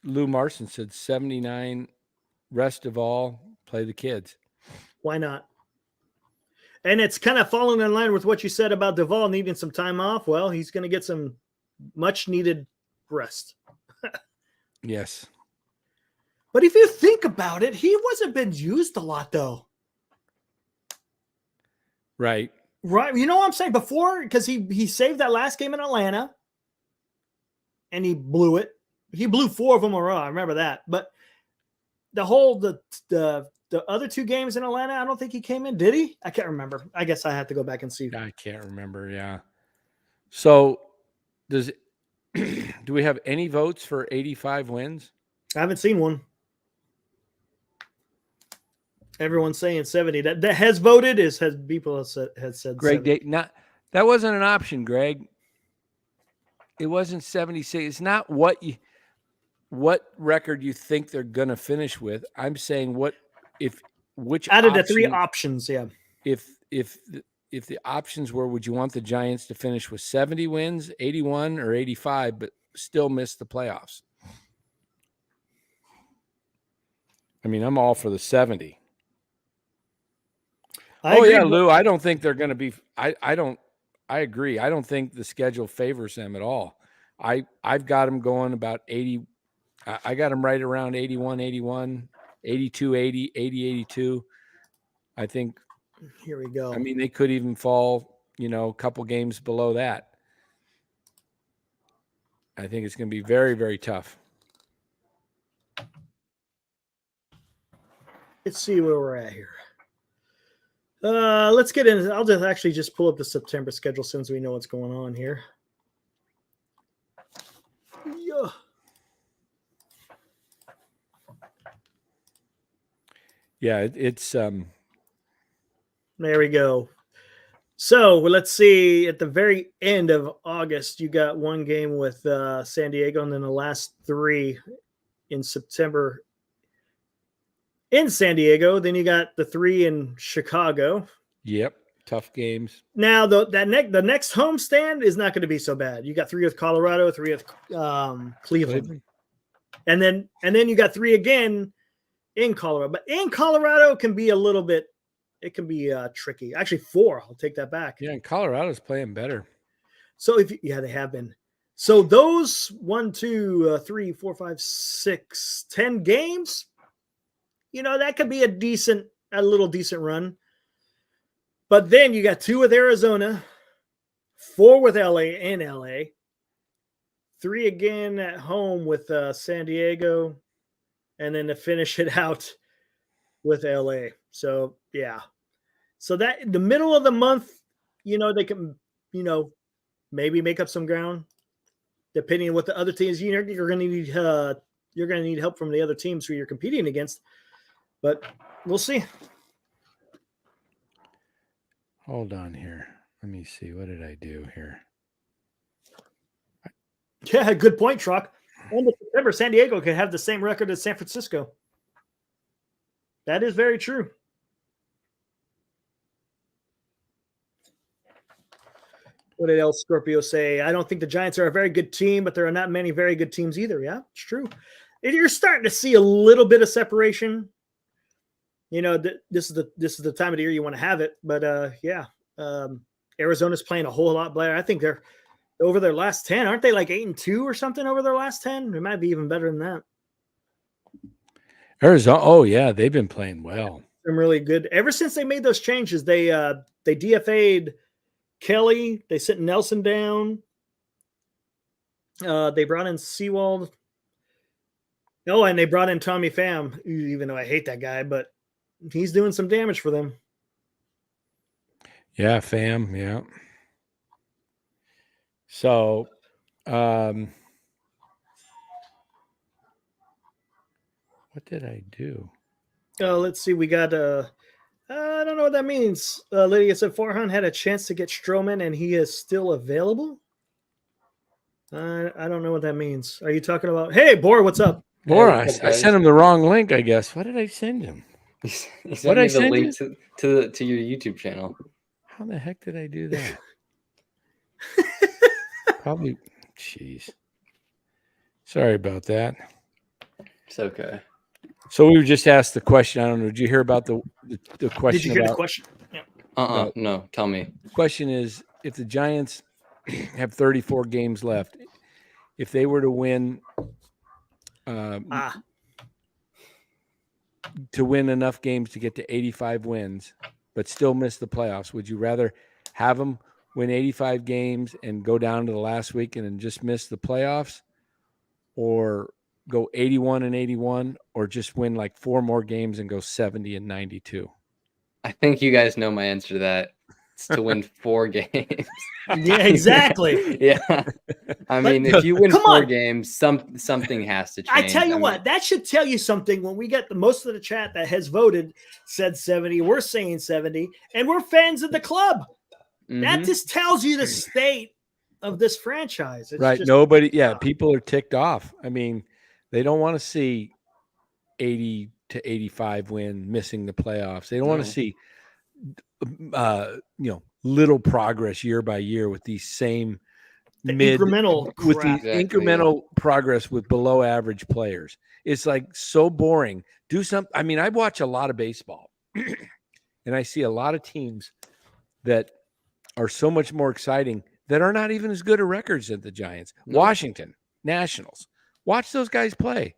Lou Marson said 79, rest of all, play the kids. Why not? And it's kind of falling in line with what you said about Duvall needing some time off. Well, he's going to get some much needed rest. Yes. But if you think about it, he wasn't been used a lot, though. Right. Right. You know what I'm saying? Before, because he saved that last game in Atlanta and he blew it. He blew 4 of them in a row. I remember that. But the other 2 games in Atlanta, I don't think he came in. Did he? I can't remember. I guess I have to go back and see. I can't remember. Yeah. So do we have any votes for 85 wins? I haven't seen one. Everyone's saying 70. That has voted people has said Greg, that wasn't an option, Greg. It wasn't 76. It's not what record you think they're going to finish with. I'm saying which out of the 3 options, yeah. If the options were, would you want the Giants to finish with 70 wins, 81 or 85, but still miss the playoffs? I mean, I'm all for the 70. Yeah, Lou, I don't think they're going to be I agree. I don't think the schedule favors them at all. I've got them going about 80. I got them right around 81, 81, 82, 80, 80, 82. I think. Here we go. I mean, they could even fall, a couple games below that. I think it's going to be very, very tough. Let's see where we're at here. Let's get in. I'll just pull up the September schedule since we know what's going on here. Yeah. Yeah, it's there we go. So let's see. At the very end of August, you got one game with San Diego, and then the last 3 in September in San Diego. Then you got the 3 in Chicago. Yep, tough games. Now the next homestand is not going to be so bad. You got 3 with Colorado, 3 with Cleveland, and then you got 3 again in Colorado. But in Colorado can be a little bit. It can be tricky. Actually, 4. I'll take that back. Yeah, and Colorado's playing better. So they have been. So those 1, 2, 3, 4, 5, 6, 10 games, that could be a little decent run. But then you got 2 with Arizona, 4 with LA and LA, 3 again at home with San Diego, and then to finish it out with LA. So yeah. So that in the middle of the month, they can, maybe make up some ground, depending on what the other teams. You're going to need help from the other teams who you're competing against, but we'll see. Hold on here. Let me see. What did I do here? Yeah, good point, Truck. End of September, San Diego could have the same record as San Francisco. That is very true. What did El Scorpio say? I don't think the Giants are a very good team, but there are not many very good teams either. Yeah, it's true. You're starting to see a little bit of separation. This is the time of the year you want to have it. But Arizona's playing a whole lot better. I think they're over their last 10. Aren't they like 8-2 or something over their last 10? It might be even better than that. Arizona. Oh yeah, they've been playing well. They're really good. Ever since they made those changes, they DFA'd Kelly. They sent Nelson down. They brought in Seawald. Oh, and they brought in Tommy Pham, even though I hate that guy, but he's doing some damage for them. Yeah, Pham, yeah. So, what did I do? Let's see. We got I don't know what that means. Lydia said Farhan had a chance to get Stroman, and he is still available. I don't know what that means. Are you talking about? Hey, Bor, what's up? Bor, I sent him the wrong link, I guess. What did I send him? What did I send link you? to your YouTube channel. How the heck did I do that? Probably. Jeez. Sorry about that. It's okay. So we were just asked the question. I don't know. Did you hear about the question? Did you hear the question? Yeah. No. Tell me. The question is, if the Giants have 34 games left, if they were to win, to win enough games to get to 85 wins, but still miss the playoffs, would you rather have them win 85 games and go down to the last week and then just miss the playoffs, or go 81-81, or just win like 4 more games and go 70-92? I think you guys know my answer to that. It's to win 4 games. Yeah, exactly. Yeah. I mean, if you win 4 games, something has to change. I tell you what, that should tell you something. When we get most of the chat that has voted said 70, we're saying 70, and we're fans of the club. Mm-hmm. That just tells you the state of this franchise. It's right. Nobody, people are ticked off. I mean, they don't want to see 80-85 win, missing the playoffs. They don't want to see little progress year by year with these same incremental progress with below average players. It's like so boring. Do something. I mean, I watch a lot of baseball and I see a lot of teams that are so much more exciting that are not even as good at records as the Giants. No. Washington Nationals. Watch those guys play.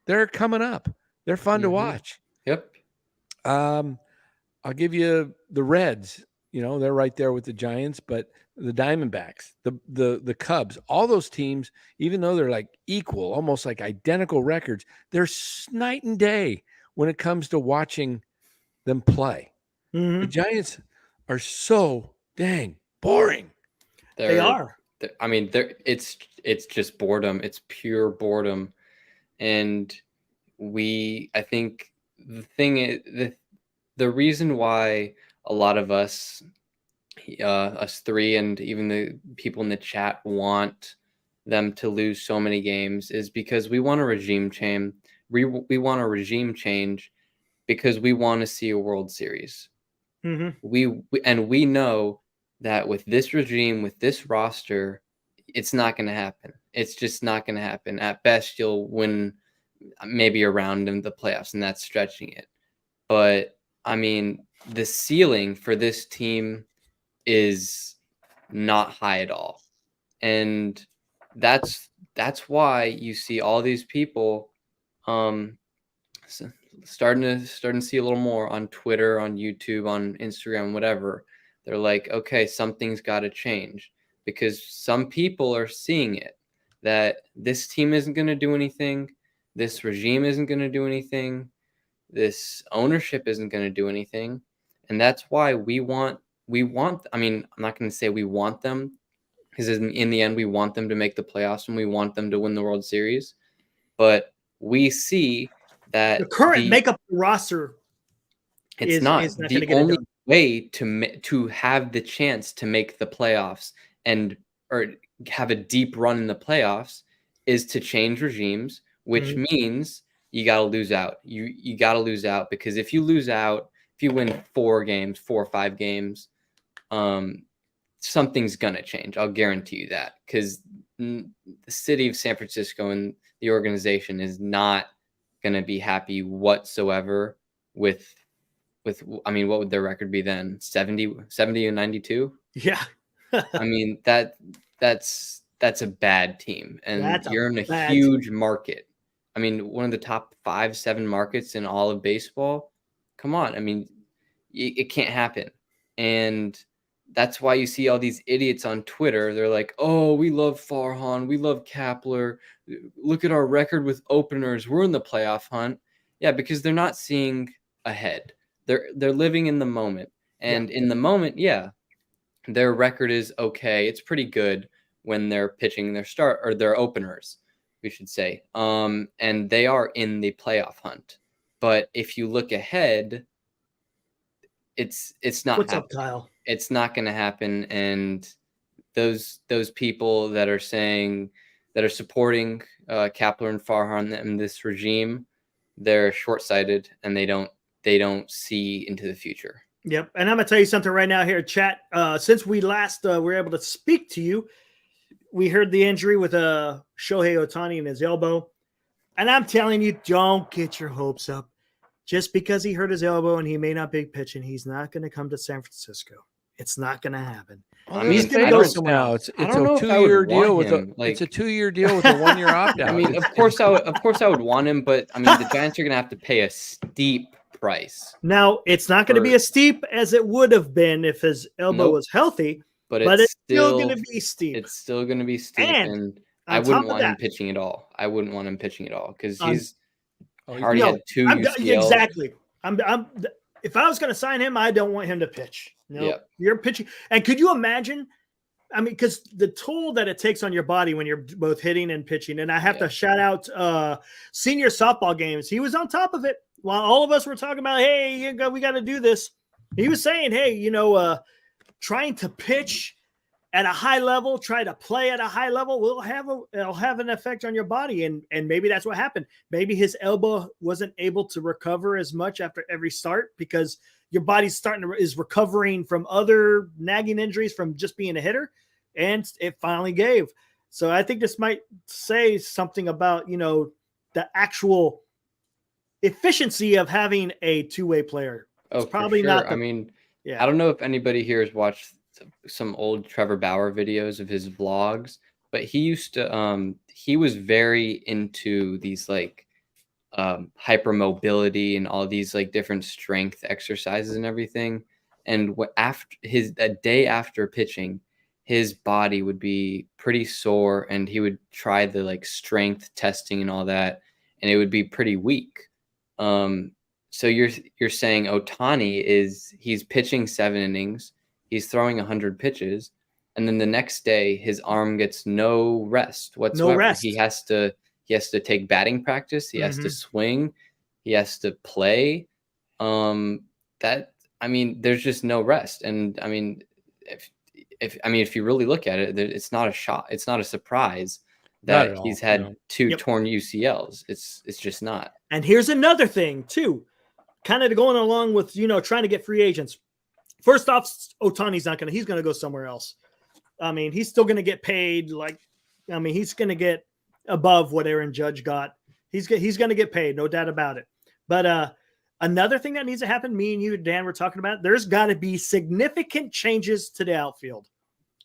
They're coming up. They're fun to watch. Yep. I'll give you the Reds. they're right there with the Giants, but the Diamondbacks, the Cubs, all those teams, even though they're like equal, almost like identical records, they're night and day when it comes to watching them play. Mm-hmm. The Giants are so dang boring. They are. I mean, it's just boredom. It's pure boredom. And I think the thing is, the reason why a lot of us three, and even the people in the chat want them to lose so many games is because we want a regime change. We want a regime change because we want to see a World Series. Mm-hmm. We know that with this regime, with this roster, it's not going to happen. It's just not going to happen. At best, you'll win maybe a round in the playoffs, and that's stretching it. But I mean, the ceiling for this team is not high at all, and that's why you see all these people starting to see a little more on Twitter, on YouTube, on Instagram, whatever. They're like, okay, something's got to change, because some people are seeing it, that this team isn't going to do anything, this regime isn't going to do anything, this ownership isn't going to do anything, and that's why we want. I mean, I'm not going to say we want them, because in the end, we want them to make the playoffs and we want them to win the World Series. But we see that the current makeup roster is not the only way to have the chance to make the playoffs or have a deep run in the playoffs is to change regimes, which means you got to lose out. You got to lose out, because if you lose out, if you win 4 or 5 games, something's gonna change. I'll guarantee you that, because the city of San Francisco and the organization is not gonna be happy whatsoever with. I mean, what would their record be then? 70 and 92? Yeah. I mean, that's a bad team, and you're in a huge market. I mean, one of the top 5-7 markets in all of baseball. Come on, I mean, it can't happen. And that's why you see all these idiots on Twitter. They're like, "Oh, we love Farhan, we love Kapler. Look at our record with openers. We're in the playoff hunt." Yeah, because they're not seeing ahead. They're living in the moment, and in the moment, yeah, their record is okay. It's pretty good when they're pitching their openers, we should say. And they are in the playoff hunt. But if you look ahead, it's not. What's up, Kyle? It's not going to happen. And those people that are supporting Kapler and Farhan and this regime, they're short-sighted, and they don't see into the future. Yep. And I'm going to tell you something right now here, chat. Since we last were able to speak to you, we heard the injury with Shohei Ohtani in his elbow. And I'm telling you, don't get your hopes up. Just because he hurt his elbow and he may not be pitching, he's not going to come to San Francisco. It's not going to happen. I mean, he's going to go somewhere else. It's a 2-year deal with it's a 2-year deal with a 1-year opt-out. I mean, of course I would want him, but I mean, the Giants are going to have to pay a steep price. Now, it's not going to be as steep as it would have been if his elbow was healthy, but it's still going to be steep. It's still going to be steep, and I wouldn't want him pitching at all. I wouldn't want him pitching at all, because he's already had 2 UCL. Exactly. If I was going to sign him, I don't want him to pitch. You're pitching. And could you imagine? I mean, because the toll that it takes on your body when you're both hitting and pitching, and I have to shout out senior softball games. He was on top of it while all of us were talking about, hey, we got to do this. He was saying, hey, trying to pitch at a high level, try to play at a high level it'll have an effect on your body. And maybe that's what happened. Maybe his elbow wasn't able to recover as much after every start, because your body's is recovering from other nagging injuries from just being a hitter, and it finally gave. So I think this might say something about, the actual efficiency of having a two-way player. It's probably not. I mean, I don't know if anybody here has watched some old Trevor Bauer videos of his vlogs, but he used to he was very into these like hypermobility and all these like different strength exercises and everything. And a day after pitching, his body would be pretty sore, and he would try the like strength testing and all that, and it would be pretty weak. So you're saying Ohtani he's pitching 7 innings, he's throwing 100 pitches, and then the next day his arm gets no rest whatsoever. No rest. He has to take batting practice, he has to swing, he has to play. There's just no rest. And I mean, if you really look at it, it's not a shock. It's not a surprise that he's had 2 torn UCLs. It's just not. And here's another thing too, kind of going along with, trying to get free agents. First off, Ohtani's he's going to go somewhere else. I mean, he's still going to get paid. He's going to get above what Aaron Judge got. He's going to get paid, no doubt about it. But another thing that needs to happen, me and you, Dan, were talking about, there's got to be significant changes to the outfield.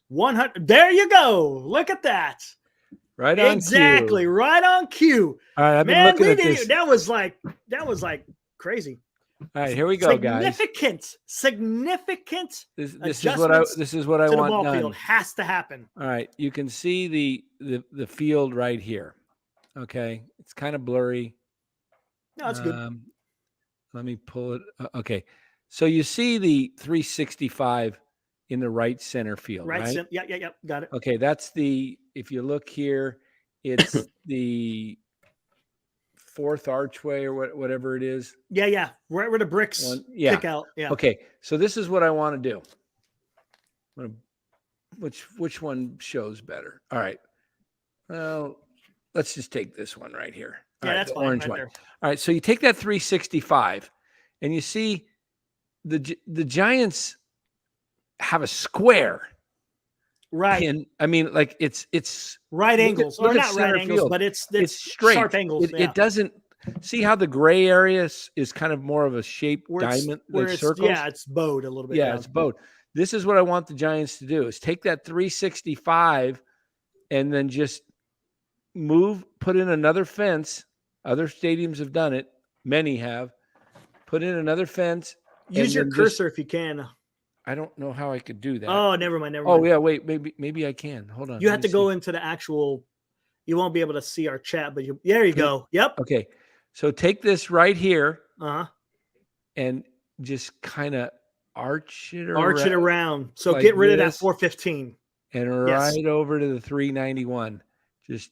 100. There you go. Look at that. Right on exactly cue. Right on cue. All right, I've been looking at this. That was like crazy. All right, here we go, guys. Significant. This is what I want. The ball field has to happen. All right, you can see the field right here. Okay, it's kind of blurry. No, it's good. Let me pull it. Okay, so you see the 365 in the right center field, right? Yeah, got it. Okay, that's if you look here, it's the 4th archway or whatever it is. Yeah, right where the bricks kick out. Yeah. Okay, so this is what I want to do. Which one shows better? All right. Well, let's just take this one right here. All right, that's the fine, orange right one. there. All right, so you take that 365, and you see the Giants have a square. Right. And I mean, like it's right angles, or not right angles, field. But it's straight. Sharp angles. It doesn't see how the gray area is kind of more of a shaped diamond, like circles. Yeah, it's bowed a little bit. Yeah, it's bowed. This is what I want the Giants to do: is take that 365 and then just put in another fence. Other stadiums have done it. Many have put in another fence. Use your cursor if you can. I don't know how I could do that. Oh, never mind. Oh, yeah, wait, maybe I can. Hold on. You have to go into the actual. You won't be able to see our chat, but there you go. Yep. Okay, so take this right here, and just kind of arch it around. So like get rid of that 415 and right over to the 391. Just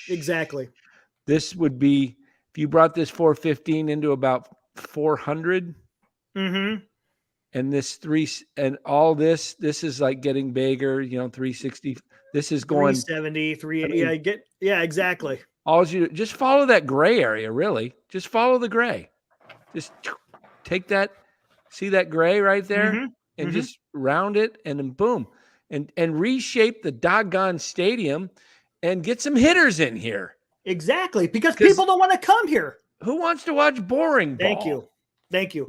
exactly. This would be if you brought this 415 into about 400. Mm-hmm. And this all this is like getting bigger, 360. This is going 370, exactly. All you just follow that gray area, really. Just follow the gray. Just take that, see that gray right there, and just round it, and then boom, and reshape the doggone stadium, and get some hitters in here. Exactly, because people don't want to come here. Who wants to watch boring ball? Thank you.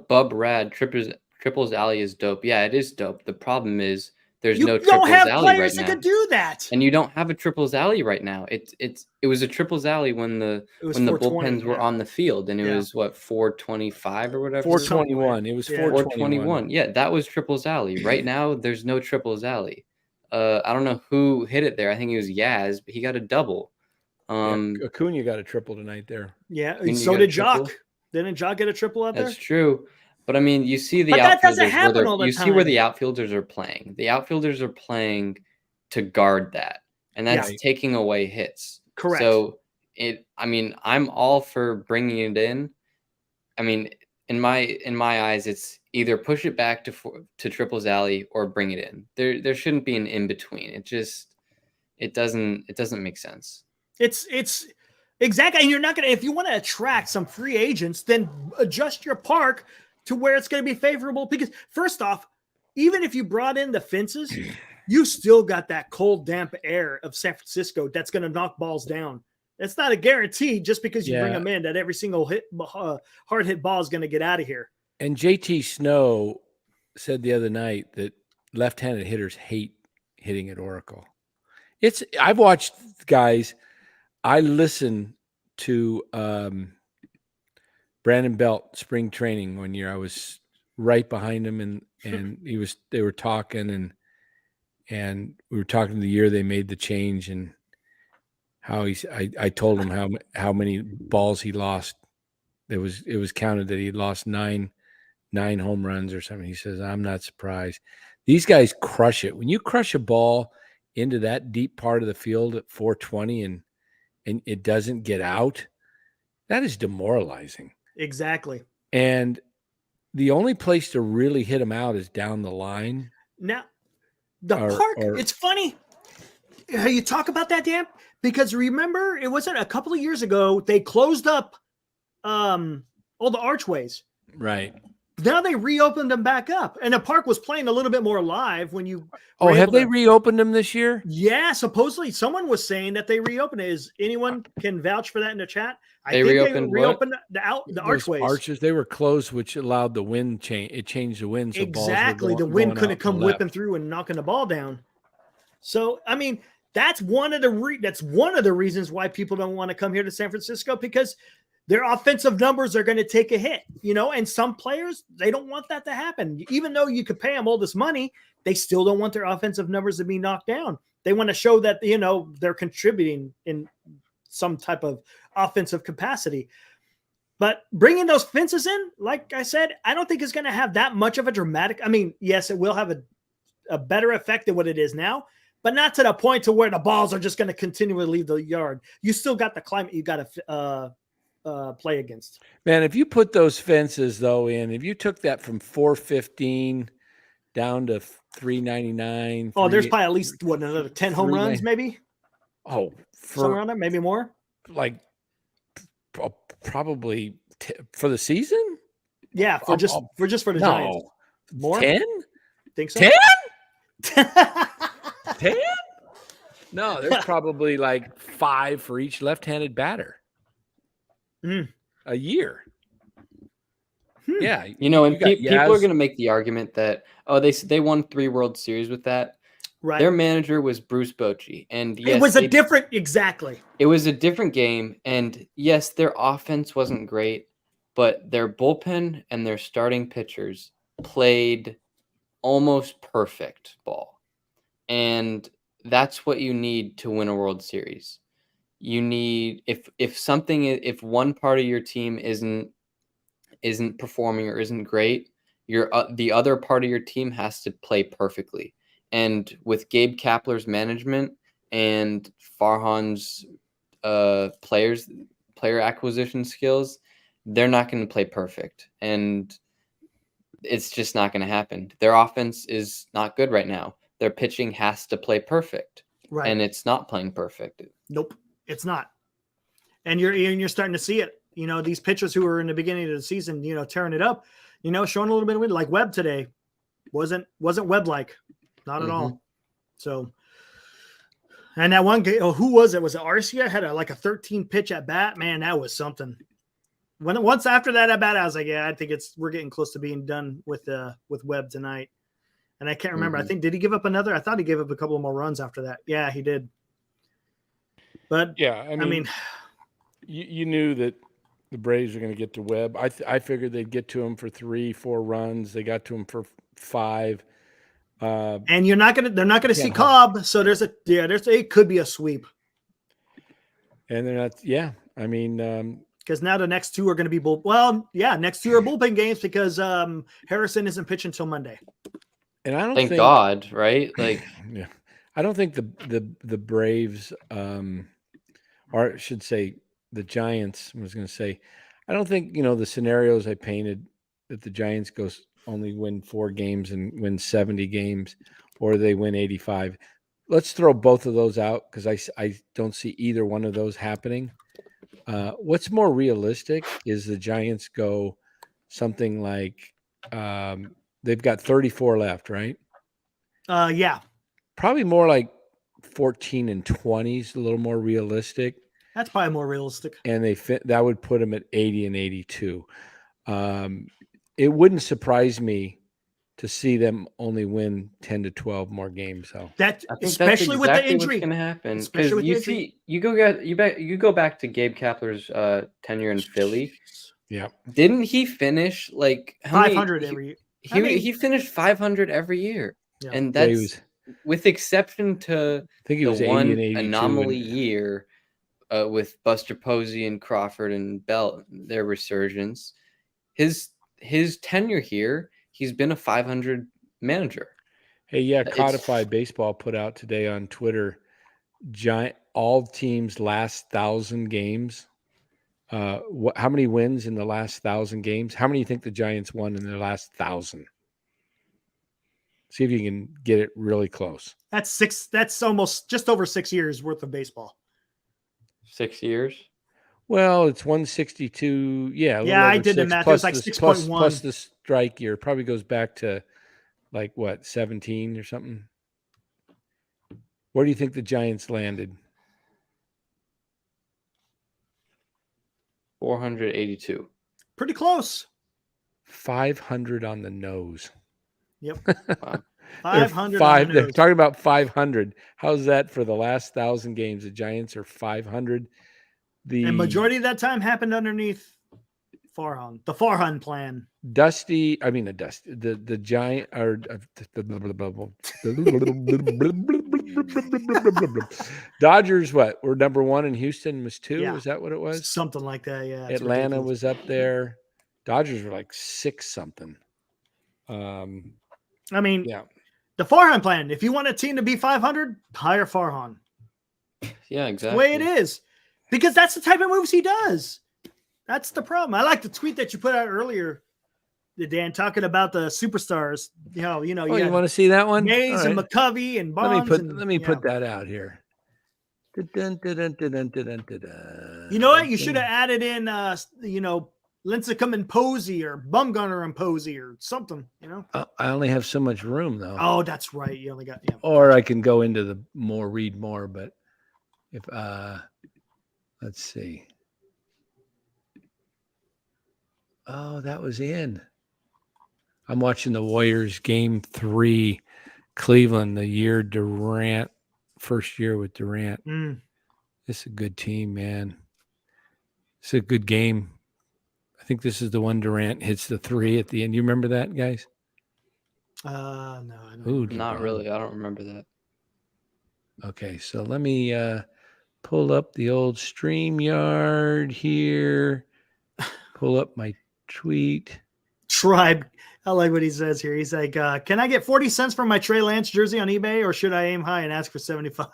Bub Rad, Triples Alley is dope. Yeah, it is dope. The problem is there's no Triples Alley right now. You don't have players players that could do that. And you don't have a Triples Alley right now. It was a Triples Alley when the bullpens were on the field, and it was what, 425 or whatever. 421. It was 421. Yeah, that was Triples Alley. Right now, there's no Triples Alley. I don't know who hit it there. I think it was Yaz, but he got a double. Acuna got a triple tonight there. Yeah, so did Jock. Didn't Jock get a triple out there? That's true. But I mean, you see the that doesn't happen all the time. You see where the outfielders are playing. The outfielders are playing to guard that, and that's taking away hits. Correct. So I'm all for bringing it in. I mean, in my eyes, it's either push it back to Triples Alley or bring it in. There shouldn't be an in between. It doesn't make sense. It's exactly, and you're not gonna, if you want to attract some free agents, then adjust your park to where it's going to be favorable. Because first off, even if you brought in the fences, you still got that cold, damp air of San Francisco that's going to knock balls down. It's not a guarantee just because you bring them in that every single hard hit ball is going to get out of here. And JT Snow said the other night that left-handed hitters hate hitting at Oracle. I've watched guys. I listen to Brandon Belt spring training one year. I was right behind him, and they were talking, and we were talking the year they made the change, and how I told him how many balls he lost. It was counted that he lost nine home runs or something. He says, I'm not surprised. These guys crush it. When you crush a ball into that deep part of the field at 420 and it doesn't get out, that is demoralizing. Exactly. And the only place to really hit them out is down the line. Now, it's funny how you talk about that, Dan, because remember, it wasn't a couple of years ago, they closed up all the archways. Right. Now they reopened them back up, and the park was playing a little bit more live when you. Oh, have they reopened them this year? Yeah, supposedly someone was saying that they reopened it. Is anyone can vouch for that in the chat? They reopened the archways. Arches, they were closed, which allowed the wind change. It changed the wind. So exactly, the wind couldn't come whipping through and knocking the ball down. So I mean, that's one of the reasons why people don't want to come here to San Francisco, because their offensive numbers are going to take a hit, and some players, they don't want that to happen. Even though you could pay them all this money, they still don't want their offensive numbers to be knocked down. They want to show that, they're contributing in some type of offensive capacity. But bringing those fences in, like I said, I don't think it's going to have that much of a dramatic. I mean, yes, it will have a better effect than what it is now, but not to the point to where the balls are just going to continually leave the yard. You still got the climate you got to play against. Man, if you put those fences though in, if you took that from 415 down to 399, there's probably at least another 10 home runs, maybe. Oh, somewhere around there, maybe more. Like probably for the season. Yeah, for the Giants. More 10. Think so? 10. 10. No, there's probably like 5 for each left-handed batter. A year. Yeah. And people are going to make the argument that, they won 3 World Series with that. Right. Their manager was Bruce Bochy. And yes, it was a different game. And yes, their offense wasn't great, but their bullpen and their starting pitchers played almost perfect ball. And that's what you need to win a World Series. You need, if one part of your team isn't performing or isn't great, the other part of your team has to play perfectly. And with Gabe Kapler's management and Farhan's player acquisition skills, they're not going to play perfect, and it's just not going to happen. Their offense is not good right now. Their pitching has to play perfect, right? And it's not playing perfect. Nope. It's not. And you're starting to see it. These pitchers who were in the beginning of the season, tearing it up, showing a little bit of wind, like Webb today. Wasn't Webb-like. Not at all. So, and that one game, who was it? Was it Arcia? Had a 13 pitch at bat. Man, that was something. Once after that at bat, I was like, yeah, I think we're getting close to being done with Webb tonight. And I can't remember. I think, did he give up another? I thought he gave up a couple more runs after that. Yeah, he did. But yeah, I mean you knew that the Braves were going to get to Webb. I figured they'd get to him for 3-4 runs. They got to him for 5. And they're not going to see Cobb. So it could be a sweep. And they're not. Yeah, I mean, because now the next 2 are going to be next 2 are bullpen games because Harrison isn't pitching until Monday. And I don't thank God, right? Like, yeah, I don't think the Braves, or I should say the Giants. I was going to say, I don't think the scenarios I painted that the Giants only win 4 games and win 70 games, or they win 85. Let's throw both of those out because I don't see either one of those happening. What's more realistic is the Giants go something like they've got 34 left, right? Yeah. Probably more like 14-20 is a little more realistic. That's probably more realistic. And that would put them at 80 and 82. It wouldn't surprise me to see them only win 10 to 12 more games. So especially with the injury, what's going to happen. Because you go back to Gabe Kapler's tenure in Philly. Yeah, didn't he finish like 500 every year? He finished 500 every year, and that's with exception to I think he was 80 and 82 anomaly year with Buster Posey and Crawford and Bell, their resurgence. His tenure here, he's been a 500 manager. Hey, yeah, Codified Baseball put out today on Twitter, all teams last 1,000 games. How many wins in the last 1,000 games? How many do you think the Giants won in their last 1,000? See if you can get it really close. That's almost just over 6 years worth of baseball. 6 years? Well, it's 162. Yeah, I did the math. It was like 6.1 plus the strike year. Probably goes back to like what, 17 or something. Where do you think the Giants landed? 482. Pretty close. 500 on the nose. Yep. Wow. 500 on the nose. They're talking about 500. How's that for the last 1,000 games? The Giants are 500. The majority of that time happened underneath Farhan, the Farhan plan. The Giant or Dodgers. What were number 1 and Houston was 2? Yeah. Is that what it was? Something like that. Yeah. Atlanta was up there. Dodgers were like 6 something. I mean, yeah. The Farhan plan. If you want a team to be 500, hire Farhan. Yeah, exactly. That's the way it is. Because that's the type of moves he does. That's the problem. I like the tweet that you put out earlier, Dan, talking about the superstars. You want to see that one? Mays and McCovey and Bonds. Let me put that out here. You know what? You should have added in, Lincecum and Posey or Bumgarner and Posey or something. I only have so much room though. Oh, that's right. You only got. Yeah. Or I can go into the read more, but if let's see. Oh, that was in. I'm watching the Warriors game 3, Cleveland, the year Durant, first year with Durant. It's a good team, man. It's a good game. I think this is the one Durant hits the 3 at the end. You remember that, guys? No, I don't. Ooh, not really. I don't remember that. Okay, so let me pull up the old StreamYard here. Pull up my tweet. Tribe. I like what he says here. He's like, can I get 40 cents for my Trey Lance jersey on eBay, or should I aim high and ask for 75?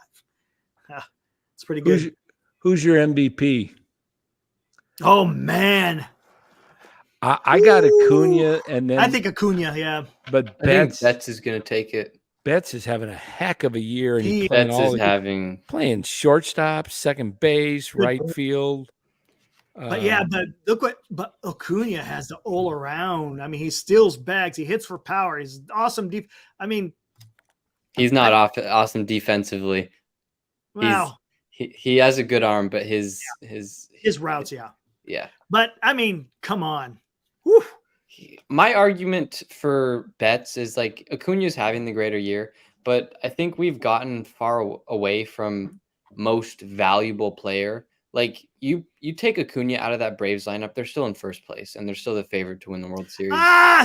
It's pretty good. Who's your MVP? Oh, man. I got Acuna, and then I think Acuna, yeah. But Betts is going to take it. Betts is having a heck of a year, and playing shortstop, second base, right field. But but Acuna has the all around. I mean, he steals bags, he hits for power, he's awesome deep. I mean, he's not awesome defensively. Wow, he has a good arm, but his routes, yeah. But I mean, come on. Whew. My argument for Betts is like Acuna's having the greater year, but I think we've gotten far away from most valuable player. Like you take Acuna out of that Braves lineup, they're still in first place and they're still the favorite to win the World Series.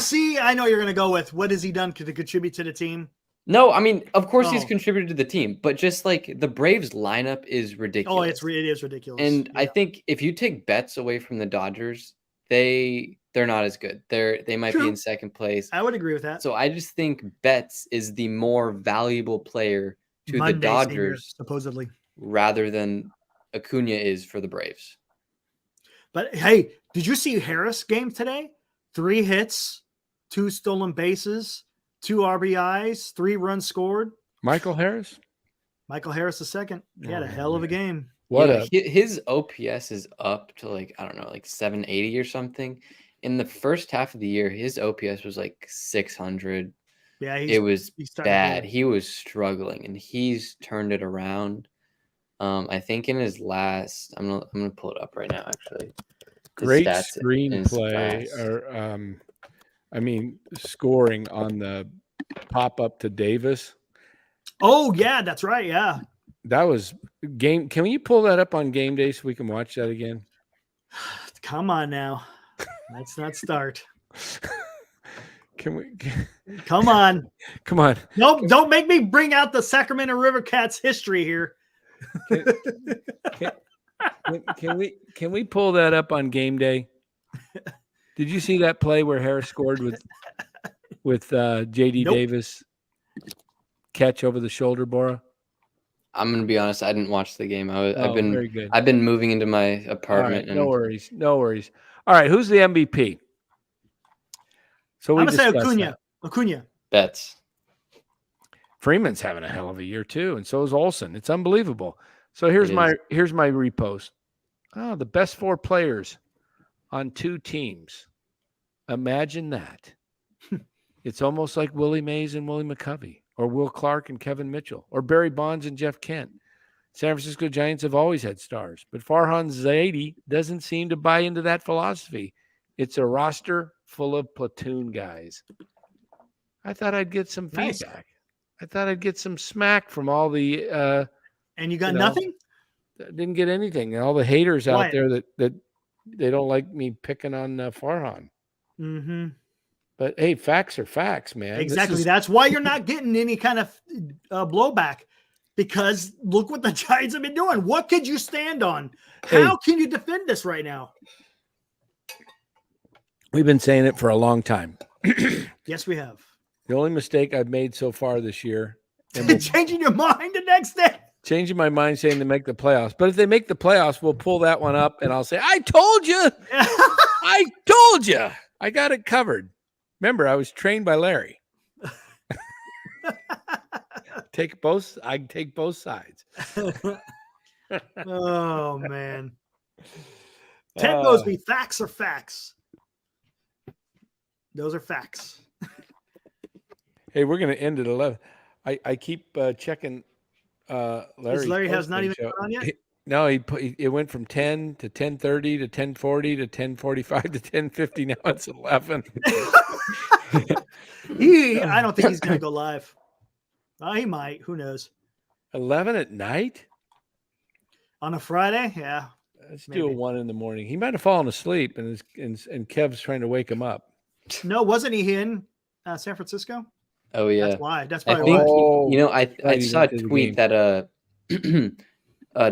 See, I know you're going to go with what has he done to contribute to the team? No, I mean, of course he's contributed to the team, but just like the Braves lineup is ridiculous. Oh, it is ridiculous. And I think if you take Betts away from the Dodgers, they're not as good. They might be in second place. I would agree with that. So I just think Betts is the more valuable player to the Dodgers, supposedly, rather than Acuna is for the Braves. But hey, did you see Harris game today? 3 hits, 2 stolen bases, 2 RBIs, 3 runs scored. Michael Harris II. He had a hell of a game. His OPS is up to like 780 or something. In the first half of the year, his OPS was like 600. Yeah, it was bad. He was struggling, and he's turned it around. I think in his last, I'm gonna pull it up right now. Actually, great screenplay, or scoring on the pop up to Davis. Oh yeah, that's right. Yeah, that was game. Can you pull that up on game day so we can watch that again? Come on now, let's not start. Come on. Come on. Nope. Don't make me bring out the Sacramento River Cats history here. Can we pull that up on game day? Did you see that play where Harris scored with JD Davis catch over the shoulder, Bora? I'm gonna be honest. I didn't watch the game. Very good. I've been moving into my apartment. Right, no worries. All right, who's the MVP? So I'm gonna say Acuna. Bets. Freeman's having a hell of a year too, and so is Olsen. It's unbelievable. So here's my repost. Oh, the best 4 players on 2 teams. Imagine that. It's almost like Willie Mays and Willie McCovey, or Will Clark and Kevin Mitchell, or Barry Bonds and Jeff Kent. San Francisco Giants have always had stars, but Farhan Zaidi doesn't seem to buy into that philosophy. It's a roster full of platoon guys. I thought I'd get some feedback. I thought I'd get some smack from all the and you got nothing? Didn't get anything. All the haters out there that they don't like me picking on Farhan. Mm-hmm. But hey, facts are facts, man. Exactly. That's why you're not getting any kind of blowback, because look what the Giants have been doing. What could you stand on? How can you defend this right now? We've been saying it for a long time. Yes, we have. The only mistake I've made so far this year. Changing your mind the next day. Changing my mind saying they make the playoffs. But if they make the playoffs, we'll pull that one up and I'll say, I told you. I told you. I got it covered. Remember, I was trained by Larry. I take both sides. Oh, man. Ted Mosby, facts are facts. Those are facts. Hey, we're going to end at 11. I keep checking Larry has not even gone on yet? No, it went from 10 to 10:30 to 10:40 to 10:45 to 10:50. Now it's 11. I don't think he's going to go live. He might. Who knows? 11 at night? On a Friday? Yeah. Let's do a 1 in the morning. He might have fallen asleep, and Kev's trying to wake him up. No, wasn't he in San Francisco? Oh, yeah. That's why. That's I probably think, I saw a tweet that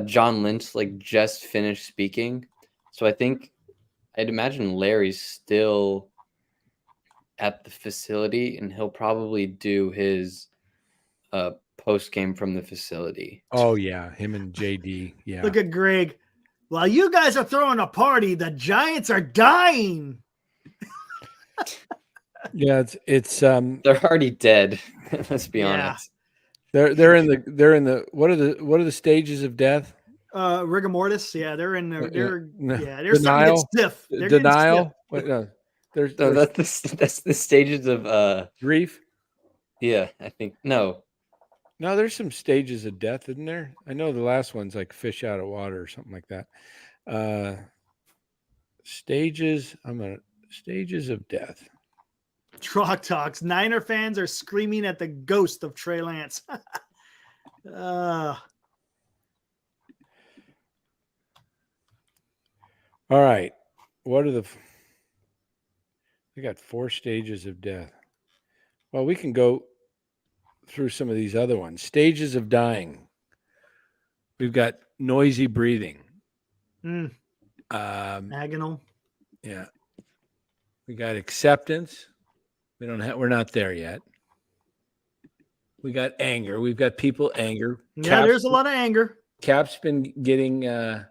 John Lynch just finished speaking. So I'd imagine Larry's still at the facility, and he'll probably do his post game from the facility. Oh yeah, him and JD. Yeah. Look at Greg. While you guys are throwing a party, the Giants are dying. Yeah, it's they're already dead. Let's be honest. They're in the what are the stages of death? Rigor mortis. Yeah, they're in there. They're denial. Stiff. They're denial. Stiff. Wait, no. That's the stages of grief. Yeah, I think no. No, there's some stages of death, isn't there? I know the last one's like fish out of water or something like that. Stages of death. Truck Talks. Niner fans are screaming at the ghost of Trey Lance. All right. What are we got 4 stages of death. Well, we can go through some of these other ones. Stages of dying. We've got noisy breathing. Agonal. Yeah. We got acceptance. We're not there yet. We got anger. We've got people anger. Yeah, there's a lot of anger. Cap's been getting a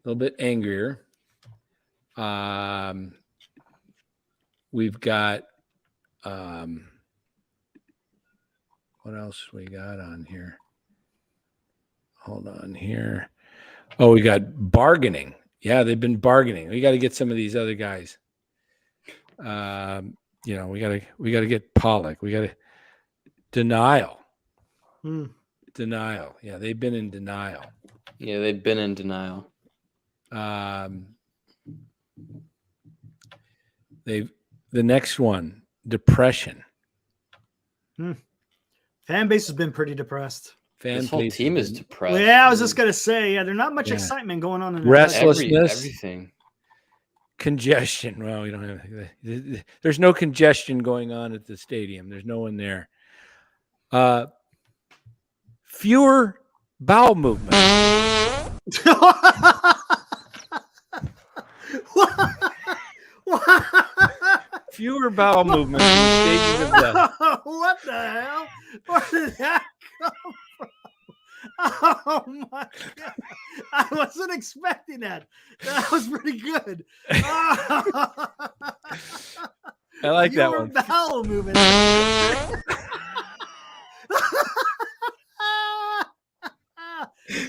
little bit angrier. We've got what else we got on here? Hold on here. Oh, we got bargaining. Yeah, they've been bargaining. We got to get some of these other guys. We got to get Pollock. We got to denial. Denial. Yeah, they've been in denial. Yeah, they've been in denial. The next one, depression. Fan base has been pretty depressed. This whole team is depressed. Well, yeah, I was just gonna say, there's not much excitement going on in restlessness, everything. congestion. Well, we don't have. There's no congestion going on at the stadium. There's no one there. Fewer bowel movements. Fewer bowel movements in the stages of death. What the hell? Where did that come from? Oh my God. I wasn't expecting that. That was pretty good. I like that one. Bowel movement.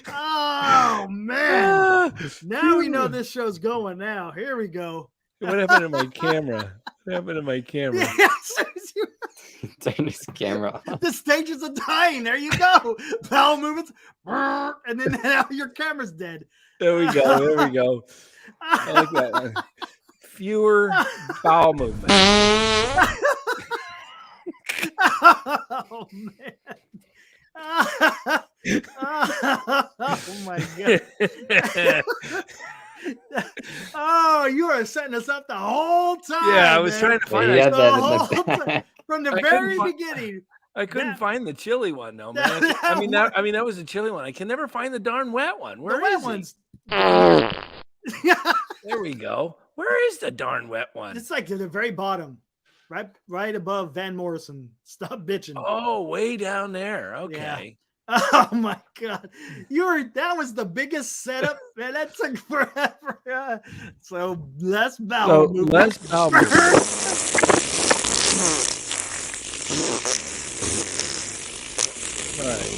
Oh man. Now we know this show's going now. Here we go. What happened to my camera? What happened to my camera? Turn his camera off. The stages are dying. There you go. Bowel movements. And then now your camera's dead. There we go. There we go. I like that one. Fewer bowel movements. Oh, man. Oh, my God. Oh, you are setting us up the whole time. Yeah, I was trying to find that in the back. From the very beginning. I couldn't find the chili one, though, man. That was a chili one. I can never find the darn wet one. Where is it? There we go. Where is the darn wet one? It's like to the very bottom, right above Van Morrison. Stop bitching. Oh, way down there. Okay. Yeah. Oh my God, that was the biggest setup, man. That took forever. So less bowel movement. Less bowel movement. All right.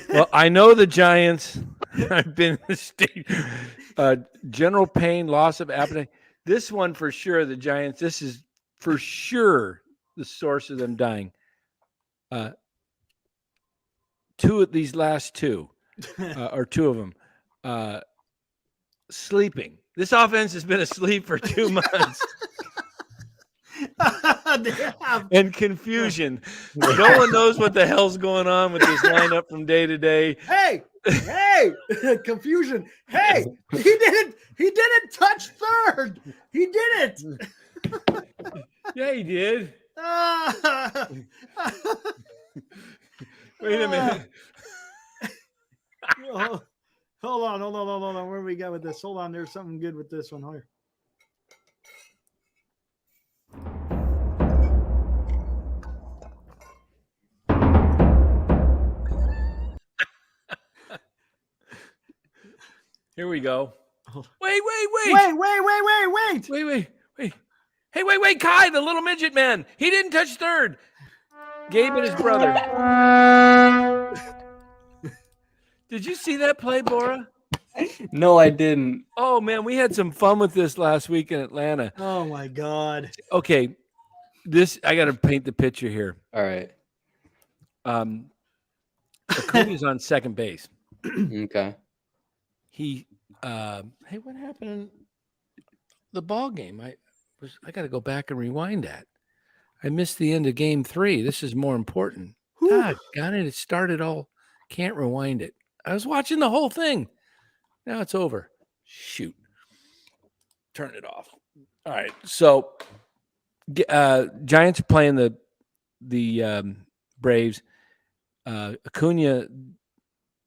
Well, I know the Giants. I've been in the state. General pain, loss of appetite. This one for sure. The Giants. This is for sure the source of them dying. These last two, or two of them, sleeping. This offense has been asleep for 2 months. And confusion. No one knows what the hell's going on with this lineup from day to day. Hey, confusion. Hey, he didn't touch third. He didn't. Yeah, he did. Wait a minute. Hold on. Where we got with this? Hold on. There's something good with this one here. Here we go. Wait. Hey, wait, Kai, the little midget man. He didn't touch third. Gabe and his brother. Did you see that play, Bora? No, I didn't. Oh, man, we had some fun with this last week in Atlanta. Oh, my God. Okay, I got to paint the picture here. All right. Acuna's on second base. Okay. Hey, what happened in the ball game? I got to go back and rewind that. I missed the end of game 3. This is more important. God, got it. It started all. Can't rewind it. I was watching the whole thing. Now it's over. Shoot. Turn it off. All right. So, Giants are playing the Braves. Acuna.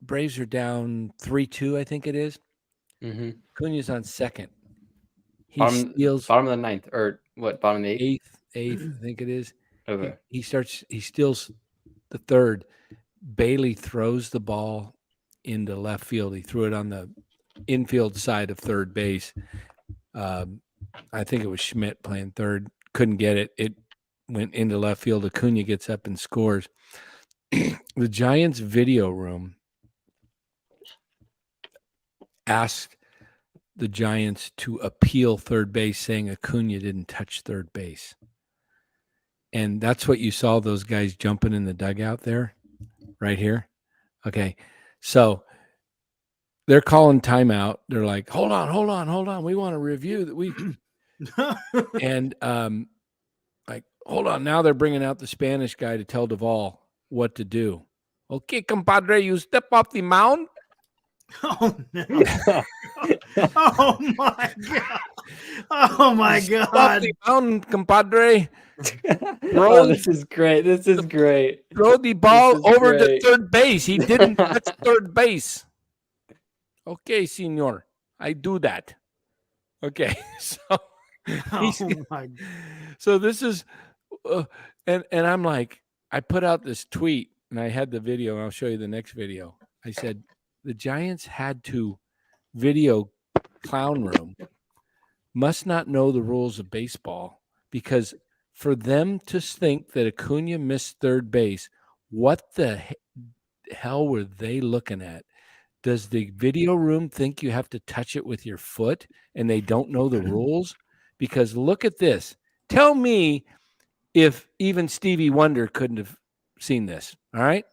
Braves are down 3-2. I think it is. Mm-hmm. Acuna's on second. Steals bottom of the ninth, or what? Bottom of the eighth, I think it is. Okay. He steals the third. Bailey throws the ball into left field. He threw it on the infield side of third base. I think it was Schmidt playing third. Couldn't get it. It went into left field. Acuna gets up and scores. The Giants video room asked the Giants to appeal third base, saying Acuna didn't touch third base. And that's what you saw, those guys jumping in the dugout there, right here. Okay. So they're calling timeout. They're like, hold on. We want to review that. And like, hold on. Now they're bringing out the Spanish guy to tell Duvall what to do. Okay, compadre, you step off the mound Oh no! Oh my god! Oh my god! Mountain, compadre. Oh, this is great. This is great. Throw the ball over to third base. He didn't touch third base. Okay, senor. I do that. Okay. So so this is and I'm like, I put out this tweet and I had the video, and I'll show you the next video. I said the Giants had to video clown room must not know the rules of baseball, because for them to think that Acuna missed third base, what the hell were they looking at? Does the video room think you have to touch it with your foot and they don't know the rules? Because look at this. Tell me if even Stevie Wonder couldn't have seen this. All right.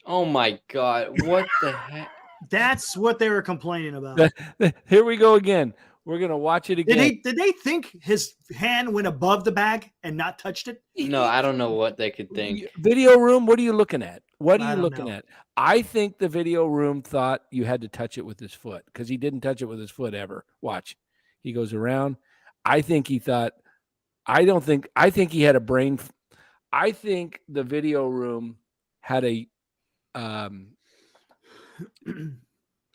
Oh my God. What the heck? That's what they were complaining about. Here we go again. We're going to watch it again. Did they think his hand went above the bag and not touched it? No, I don't know what they could think. Video room, what are you looking at? What are you looking at? I think the video room thought you had to touch it with his foot, because he didn't touch it with his foot ever. Watch. He goes around. I think he thought, I think he had a brain. I think the video room had a,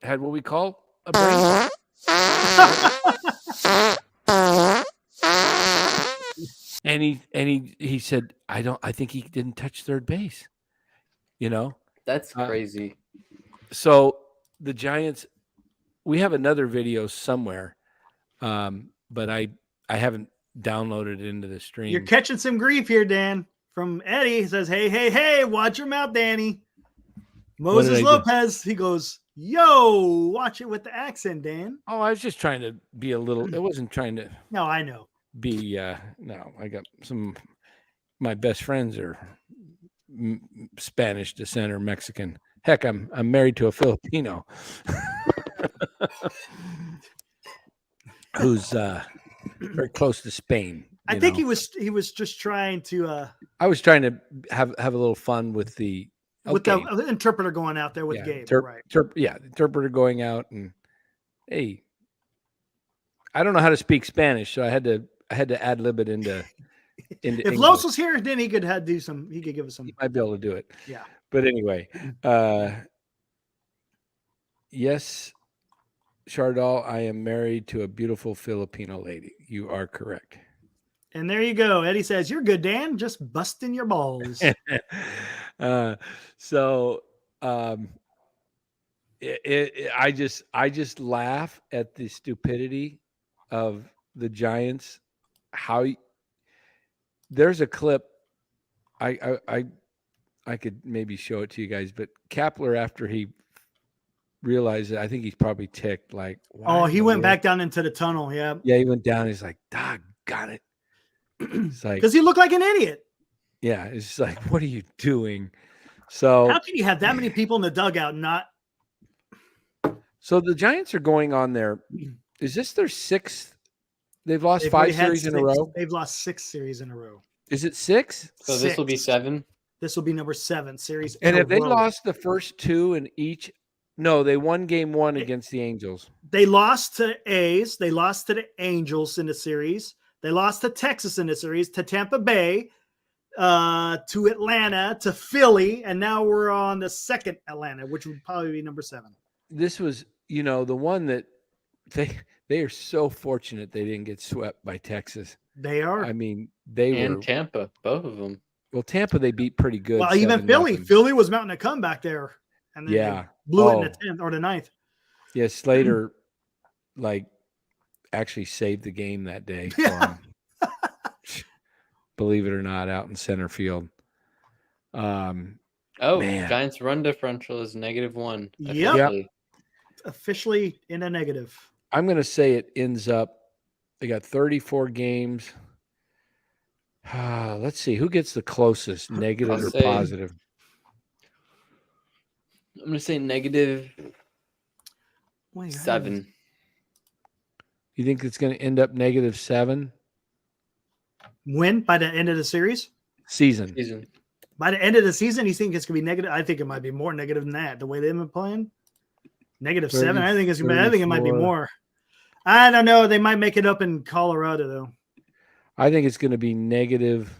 had what we call a brain. And he said, I think he didn't touch third base. You know, that's crazy. So the Giants, we have another video somewhere, but I haven't downloaded it into the stream. You're catching some grief here, Dan, from Eddie. He says, hey, watch your mouth, Danny. Moses Lopez, he goes, yo, watch it with the accent, Dan. Oh, I was just trying to be a little, it wasn't trying to. No, I know. No, I got my best friends are Spanish descent or Mexican. Heck, I'm married to a Filipino who's very close to Spain. I think he was just trying to. I was trying to have a little fun with the interpreter going out there with Gabe, right? The interpreter going out, and hey, I don't know how to speak Spanish, so I had to ad lib it into. If English. Los was here, then he could give us some. He might be able to do it. Yeah. But anyway, yes, Chardal, I am married to a beautiful Filipino lady. You are correct. And there you go. Eddie says, you're good, Dan. Just busting your balls. I just laugh at the stupidity of the Giants. There's a clip. I could maybe show it to you guys, but Kapler, after he realized it, I think he's probably ticked. Like, he went back down into the tunnel. Yeah. Yeah, he went down. He's like, "Dog, got it." It's like, because he looked like an idiot. Yeah, it's just like, what are you doing? So how can you have that many people in the dugout and not? So the Giants are going on their. Is this their sixth? They've lost 5 series in a row. They've lost 6 series in a row. Is it 6? So this will be 7. This will be number 7 series. And if they lost the first 2 in each, no, they won game 1 against the Angels. They lost to A's. They lost to the Angels in the series. They lost to Texas in the series, to Tampa Bay, to Atlanta, to Philly, and now we're on the second Atlanta, which would probably be number 7. This was, the one that they are so fortunate they didn't get swept by Texas. They are. I mean, Tampa, both of them. Well, Tampa they beat pretty good. Well, even Philly. Philly was mounting a comeback there, and then they blew it in the 10th or the 9th. Yeah, Slater actually saved the game that day for him. Believe it or not, out in center field. Man. Giants run differential is -1. Yep. Officially in a negative. I'm going to say it ends up, they got 34 games. Let's see, who gets the closest, negative or positive? I'm going to say -7. You think it's going to end up -7? When? By the end of the series? Season. By the end of the season, you think it's going to be negative? I think it might be more negative than that. The way they've been playing, -7. I think it's. I think it might be more. I don't know. They might make it up in Colorado, though. I think it's going to be negative.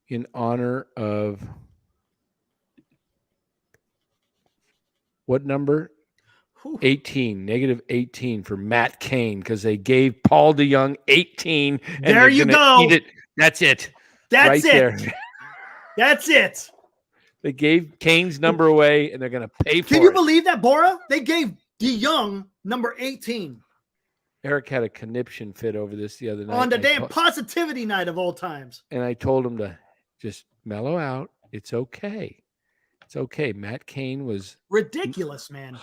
In honor of what number? 18, -18 for Matt Cain because they gave Paul DeYoung 18. And there you go. Eat it. That's it. That's right it. There. That's it. They gave Cain's number away, and they're going to pay for it. Can you believe that, Bora? They gave DeYoung number 18. Eric had a conniption fit over this the other night. On the damn positivity night of all times. And I told him to just mellow out. It's okay. It's okay. Matt Cain was ridiculous, man.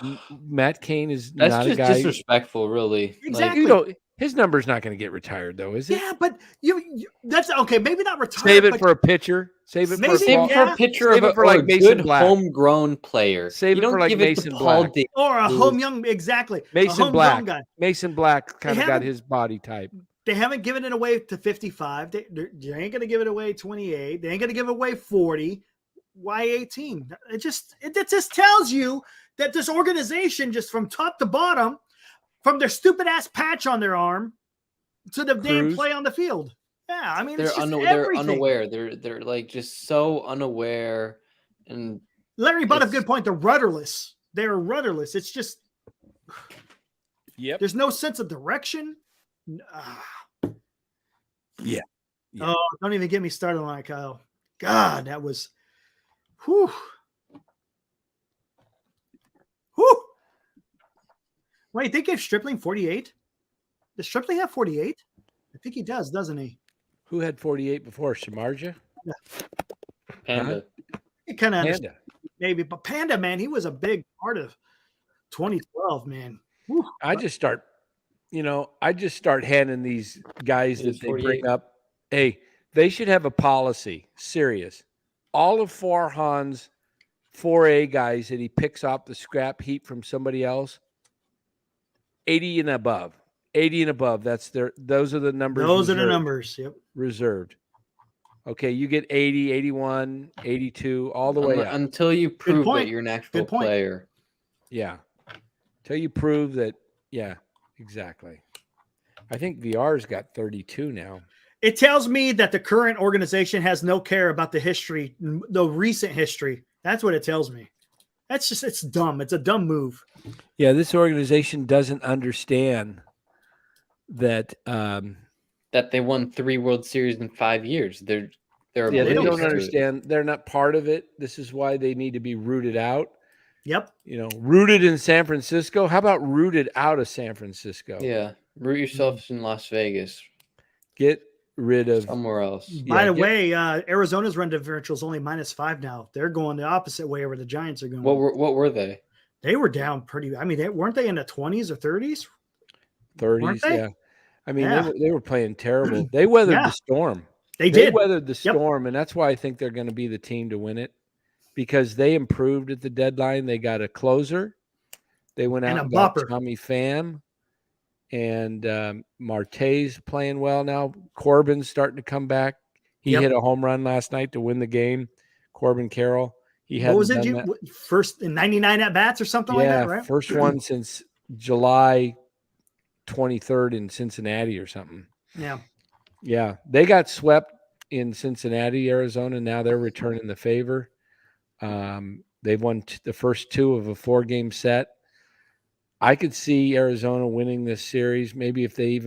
Matt Cain is That's not just a guy. Disrespectful, really. Exactly. His number's not going to get retired, though, is it? Yeah, but you that's okay. Maybe not retired. Save it for a pitcher. Save it for a pitcher of a good homegrown player. Save it for like Mason Black. Or a home young, exactly. Mason Black. Mason Black kind of got his body type. They haven't given it away to 55. They ain't going to give it away 28. They ain't going to give it away 40. Why 18? It just tells you that this organization, just from top to bottom, from their stupid ass patch on their arm to the damn play on the field. Yeah, I mean, they're unaware. They're like just so unaware. And Larry brought up a good point. They're rudderless. They're rudderless. It's just, yep. There's no sense of direction. Yeah. Oh, don't even get me started on that, Kyle. God, that was. Whew. Wait, they gave Stripling 48? Does Stripling have 48? I think he does, doesn't he? Who had 48 before? Shamarja? Yeah. Panda. It kind of maybe, but Panda, man, he was a big part of 2012, man. Whew. I just start handing these guys that they bring up. Hey, they should have a policy, serious. All of Farhan's 4A guys that he picks off the scrap heap from somebody else, 80 and above. 80 and above. Those are the numbers. Those are the numbers. Yep. Reserved. Okay, you get 80, 81, 82, all the way up. Until you prove that you're an actual player. Yeah. Until you prove that, yeah, exactly. I think VR's got 32 now. It tells me that the current organization has no care about the history, the recent history. That's what it tells me. It's dumb. It's a dumb move. Yeah, this organization doesn't understand that that they won 3 World Series in 5 years. They don't understand. They're not part of it. This is why they need to be rooted out. Yep. Rooted in San Francisco. How about rooted out of San Francisco? Yeah. Root yourself in Las Vegas. Get rid of somewhere else. By the way, Arizona's run differential is only -5 now. They're going the opposite way where the Giants are going. What were they? They were down pretty. I mean, weren't they in the 20s or 30s? 30s, yeah. I mean, they were playing terrible. They weathered the storm. They weathered the storm, and that's why I think they're going to be the team to win it because they improved at the deadline. They got a closer. They went out and got Tommy Pham. And Marte's playing well now. Corbin's starting to come back. He hit a home run last night to win the game. Corbin Carroll. What was it? First in 99 at bats or something like that, right? First one since July 23rd in Cincinnati or something. Yeah. They got swept in Cincinnati, Arizona. Now they're returning the favor. They've won the first 2 of a 4-game set. I could see Arizona winning this series. Maybe if they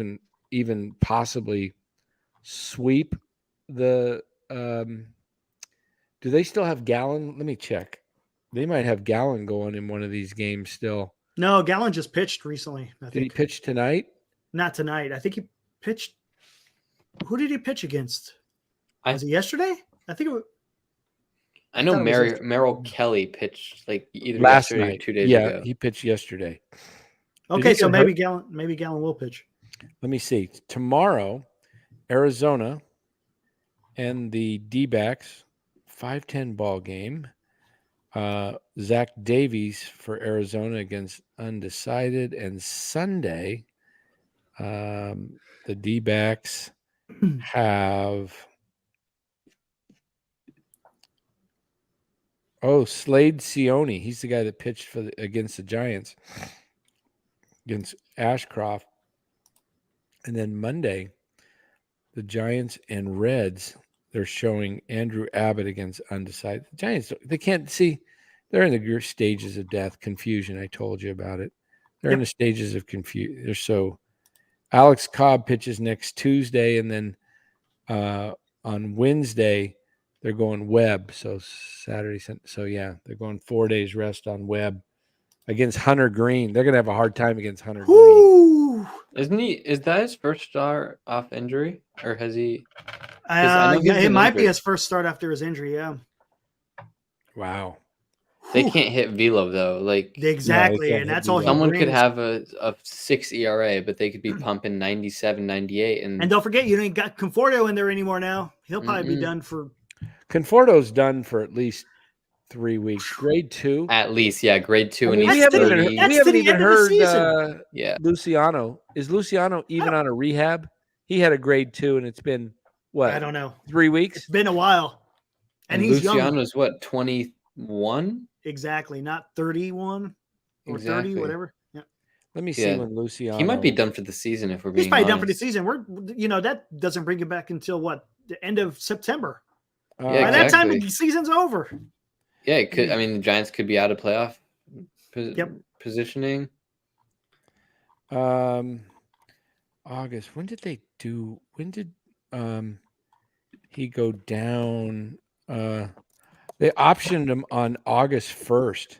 even possibly sweep the. Do they still have Gallen? Let me check. They might have Gallen going in one of these games still. No, Gallen just pitched recently. Did he pitch tonight? Not tonight. I think he pitched. Who did he pitch against? Was it yesterday? I think it was. I know Merrill Kelly pitched like either last yesterday night. or 2 days ago. Yeah, he pitched yesterday. Okay, so maybe Gallen will pitch. Let me see. Tomorrow, Arizona and the D-backs, 5:10 ball game. Zach Davies for Arizona against undecided. And Sunday, the D-backs have Slade Sione. He's the guy that pitched against the Giants, against Ashcroft. And then Monday, the Giants and Reds, they're showing Andrew Abbott against undecided. The Giants, they can't see. They're in the stages of death, confusion. I told you about it. They're in the stages of confusion. They're so. Alex Cobb pitches next Tuesday, and then on Wednesday, they're going Webb. So Saturday. So, yeah, they're going 4 days rest on Webb against Hunter Green. They're going to have a hard time against Hunter Green. Is that his first start off injury? Or has he? Yeah, it might be his first start after his injury, yeah. Wow. They can't hit velo, though. Exactly, and that's all. Someone could have a 6 ERA, but they could be pumping 97, 98. And don't forget, you ain't got Conforto in there anymore now. He'll probably be done for. Conforto's done for at least 3 weeks. Grade 2. At least, yeah, grade 2. And we haven't even heard Luciano. Is Luciano even on a rehab? He had a grade 2, and it's been, what? I don't know. 3 weeks? It's been a while. And he's Luciano's young. What, 21? Exactly, not 31 or 30, whatever. Yeah. Let me see when Luciano. He might be done for the season if we're being. He's probably honest. done for the season. That doesn't bring him back until what, the end of September. By that time the season's over. Yeah, it could. I mean, the Giants could be out of playoff positioning. August. When did they do? When did he go down? They optioned him on August 1st,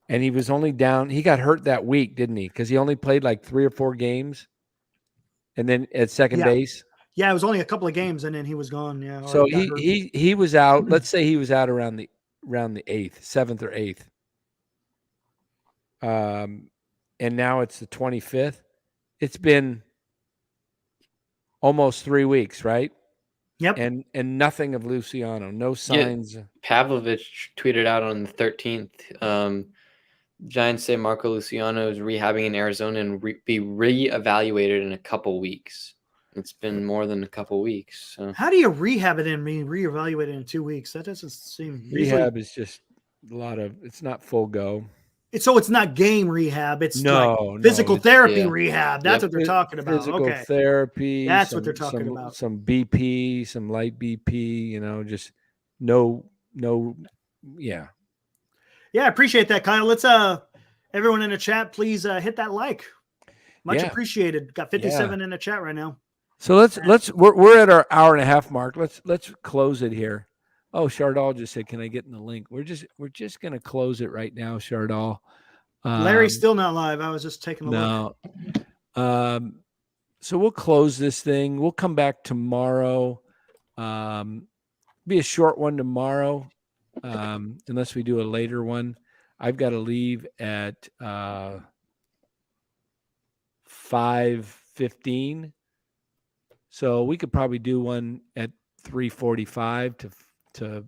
and he was only down. He got hurt that week, didn't he? Because he only played like 3 or 4 games, and then at second base. Yeah, it was only a couple of games, and then he was gone. Yeah. So he was out. Let's say he was out around the 8th, 7th or 8th. And now it's the 25th. It's been almost 3 weeks, right? Yep. And nothing of Luciano, no signs. Yeah, Pavlovich tweeted out on the 13th. Giants say Marco Luciano is rehabbing in Arizona and be reevaluated in a couple weeks. It's been more than a couple weeks. So. How do you rehab it and reevaluate it in 2 weeks? That doesn't seem. Rehab is just a lot of. It's not full go. So it's not game rehab. It's physical therapy rehab. That's what they're talking about. Physical therapy. That's what they're talking about. Some BP, some light BP. Just no. Yeah. Yeah, I appreciate that, Kyle. Let's everyone in the chat, please hit that like. Much appreciated. Got 57 in the chat right now. So we're at our hour and a half mark. Let's close it here. Oh, Shardal just said, "Can I get in the link?" We're just gonna close it right now, Shardal. Larry's still not live. I was just taking a look. So we'll close this thing. We'll come back tomorrow. Be a short one tomorrow, unless we do a later one. I've got to leave at 5:15, so we could probably do one at 3:45 to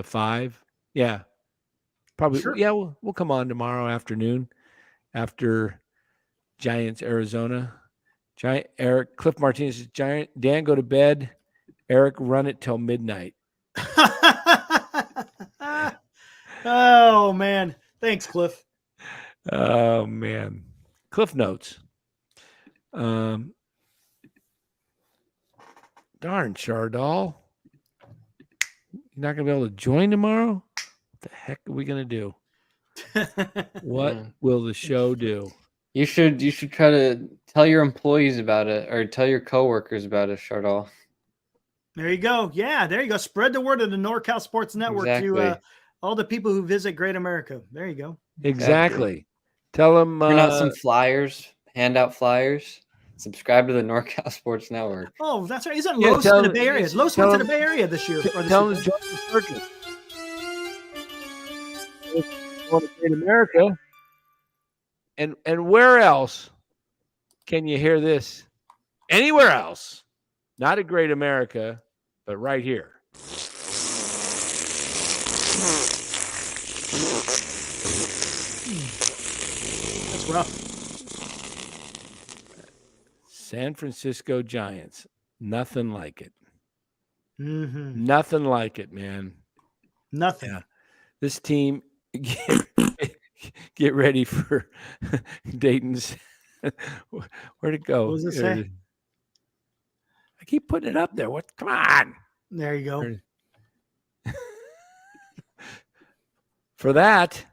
5. Yeah, probably. Sure. Yeah, we'll come on tomorrow afternoon after Giants Arizona. Cliff Martinez says, Giant Dan, go to bed. Eric, run it till midnight. Oh man, thanks, Cliff. Oh man, Cliff Notes. Darn, Shardal. You're not going to be able to join tomorrow? What the heck are we going to do? What will the show do? You should try to tell your employees about it or tell your coworkers about it, Shardal. There you go. Yeah, there you go. Spread the word of the NorCal Sports Network to all the people who visit Great America. There you go. Exactly. Tell them. Print out some flyers, hand out flyers. Subscribe to the NorCal Sports Network. Oh, that's right. Isn't Los in the Bay Area? Los went to the Bay Area this year. Tell them to join the circus. In America. And where else can you hear this? Anywhere else. Not at Great America, but right here. That's rough. San Francisco Giants. Nothing like it. Mm-hmm. Nothing like it, man. Nothing. Yeah. This team, get ready for Dayton's. Where'd it go? What does it say? I keep putting it up there. What? Come on. There you go. For that,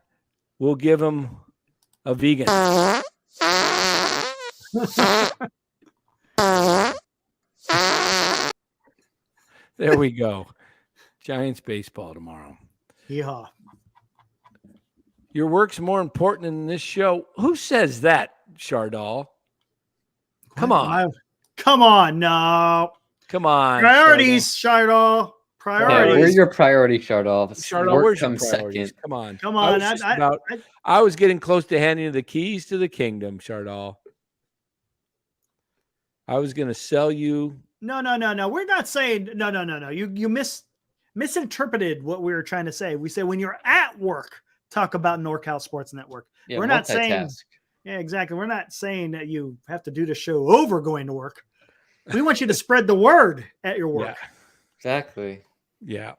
we'll give him a vegan. There we go. Giants baseball tomorrow. Yeehaw. Your work's more important than this show. Who says that, Chardal? Come on. Come on, no. Come on. Priorities, Chardal. Priorities. Yeah, we're your priority, Chardal. Chardal, where's your priorities? Second. Come on. Come on. I was getting close to handing you the keys to the kingdom, Chardal. I was going to sell you. No. We're not saying no. You misinterpreted what we were trying to say. We said when you're at work, talk about NorCal Sports Network. Yeah, we're not saying. Yeah, exactly. We're not saying that you have to do the show over going to work. We want you to spread the word at your work. Yeah, exactly. Yeah.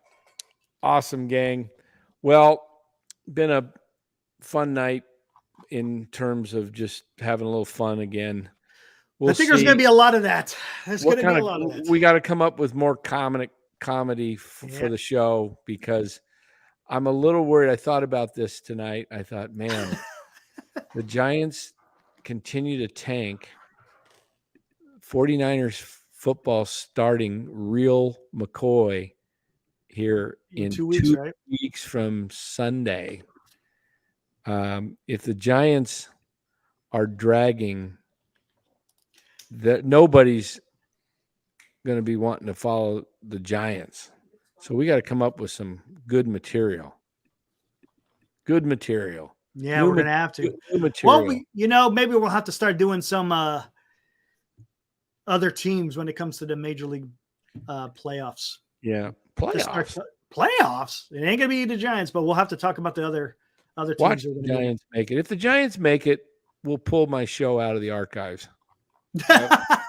Awesome, gang. Well, been a fun night in terms of just having a little fun again. I think there's going to be a lot of that. There's going to be a lot of that. We got to come up with more comedy for the show because I'm a little worried. I thought about this tonight. I thought, man, the Giants continue to tank. 49ers football starting real McCoy here in 2 weeks from Sunday. If the Giants are dragging, that nobody's going to be wanting to follow the Giants. So we got to come up with some good material. Good material. Yeah, we're going to have to. New material. Well, maybe we'll have to start doing some other teams when it comes to the Major League playoffs. Yeah, playoffs. Playoffs. It ain't going to be the Giants, but we'll have to talk about the other teams. Watch the Giants make it. If the Giants make it, we'll pull my show out of the archives. I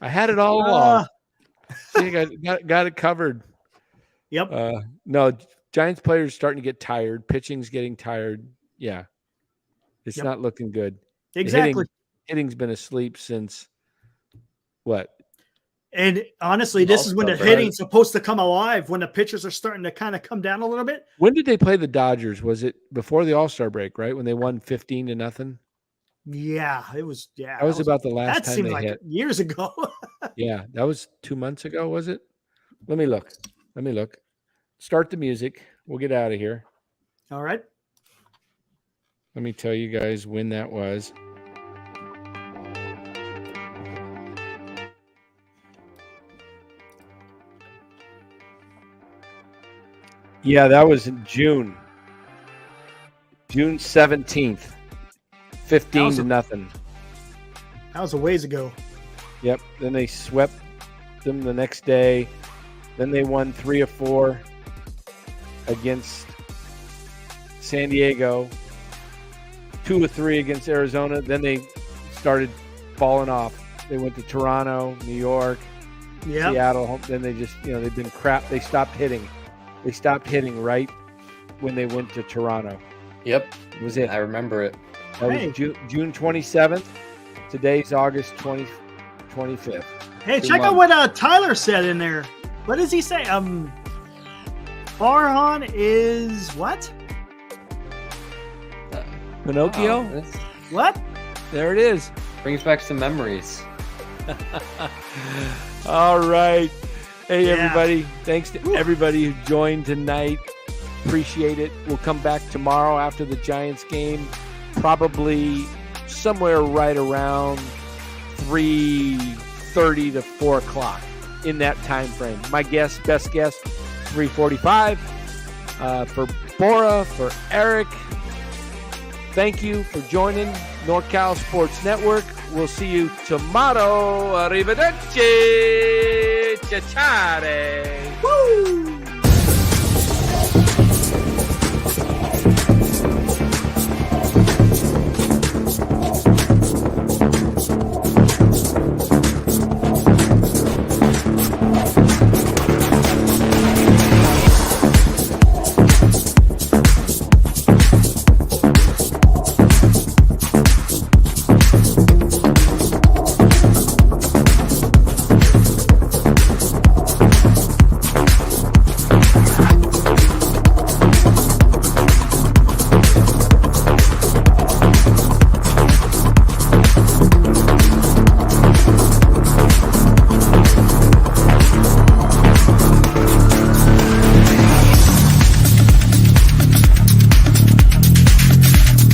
had it all along. See, got it covered. Yep. No, Giants players starting to get tired. Pitching's getting tired. Yeah. It's not looking good. Exactly. Hitting's been asleep since what? And honestly, this is when the hitting's supposed to come alive, when the pitchers are starting to kind of come down a little bit. When did they play the Dodgers? Was it before the All-Star break, right? When they won 15-0? Yeah, it was. Yeah, that was about the last that time seemed they like hit. Years ago. Yeah, that was 2 months ago, was it? Let me look. Start the music. We'll get out of here. All right. Let me tell you guys when that was. Yeah, that was in June. June 17th. 15-0. That was a ways ago. Yep. Then they swept them the next day. Then they won 3 of 4 against San Diego. 2 of 3 against Arizona. Then they started falling off. They went to Toronto, New York, Seattle. Then they just, they've been crap. They stopped hitting. They stopped hitting right when they went to Toronto. Yep. That was it. I remember it. That was June 27th. Today's August 25th. Hey, check out what Tyler said in there. What does he say? Farhan is what? Pinocchio? What? There it is. Brings back some memories. All right. Hey, everybody. Thanks to everybody who joined tonight. Appreciate it. We'll come back tomorrow after the Giants game. Probably somewhere right around 3:30 to 4 o'clock in that time frame. My best guess, 3:45. For Bora, for Eric, thank you for joining NorCal Sports Network. We'll see you tomorrow. Arrivederci. Ciao.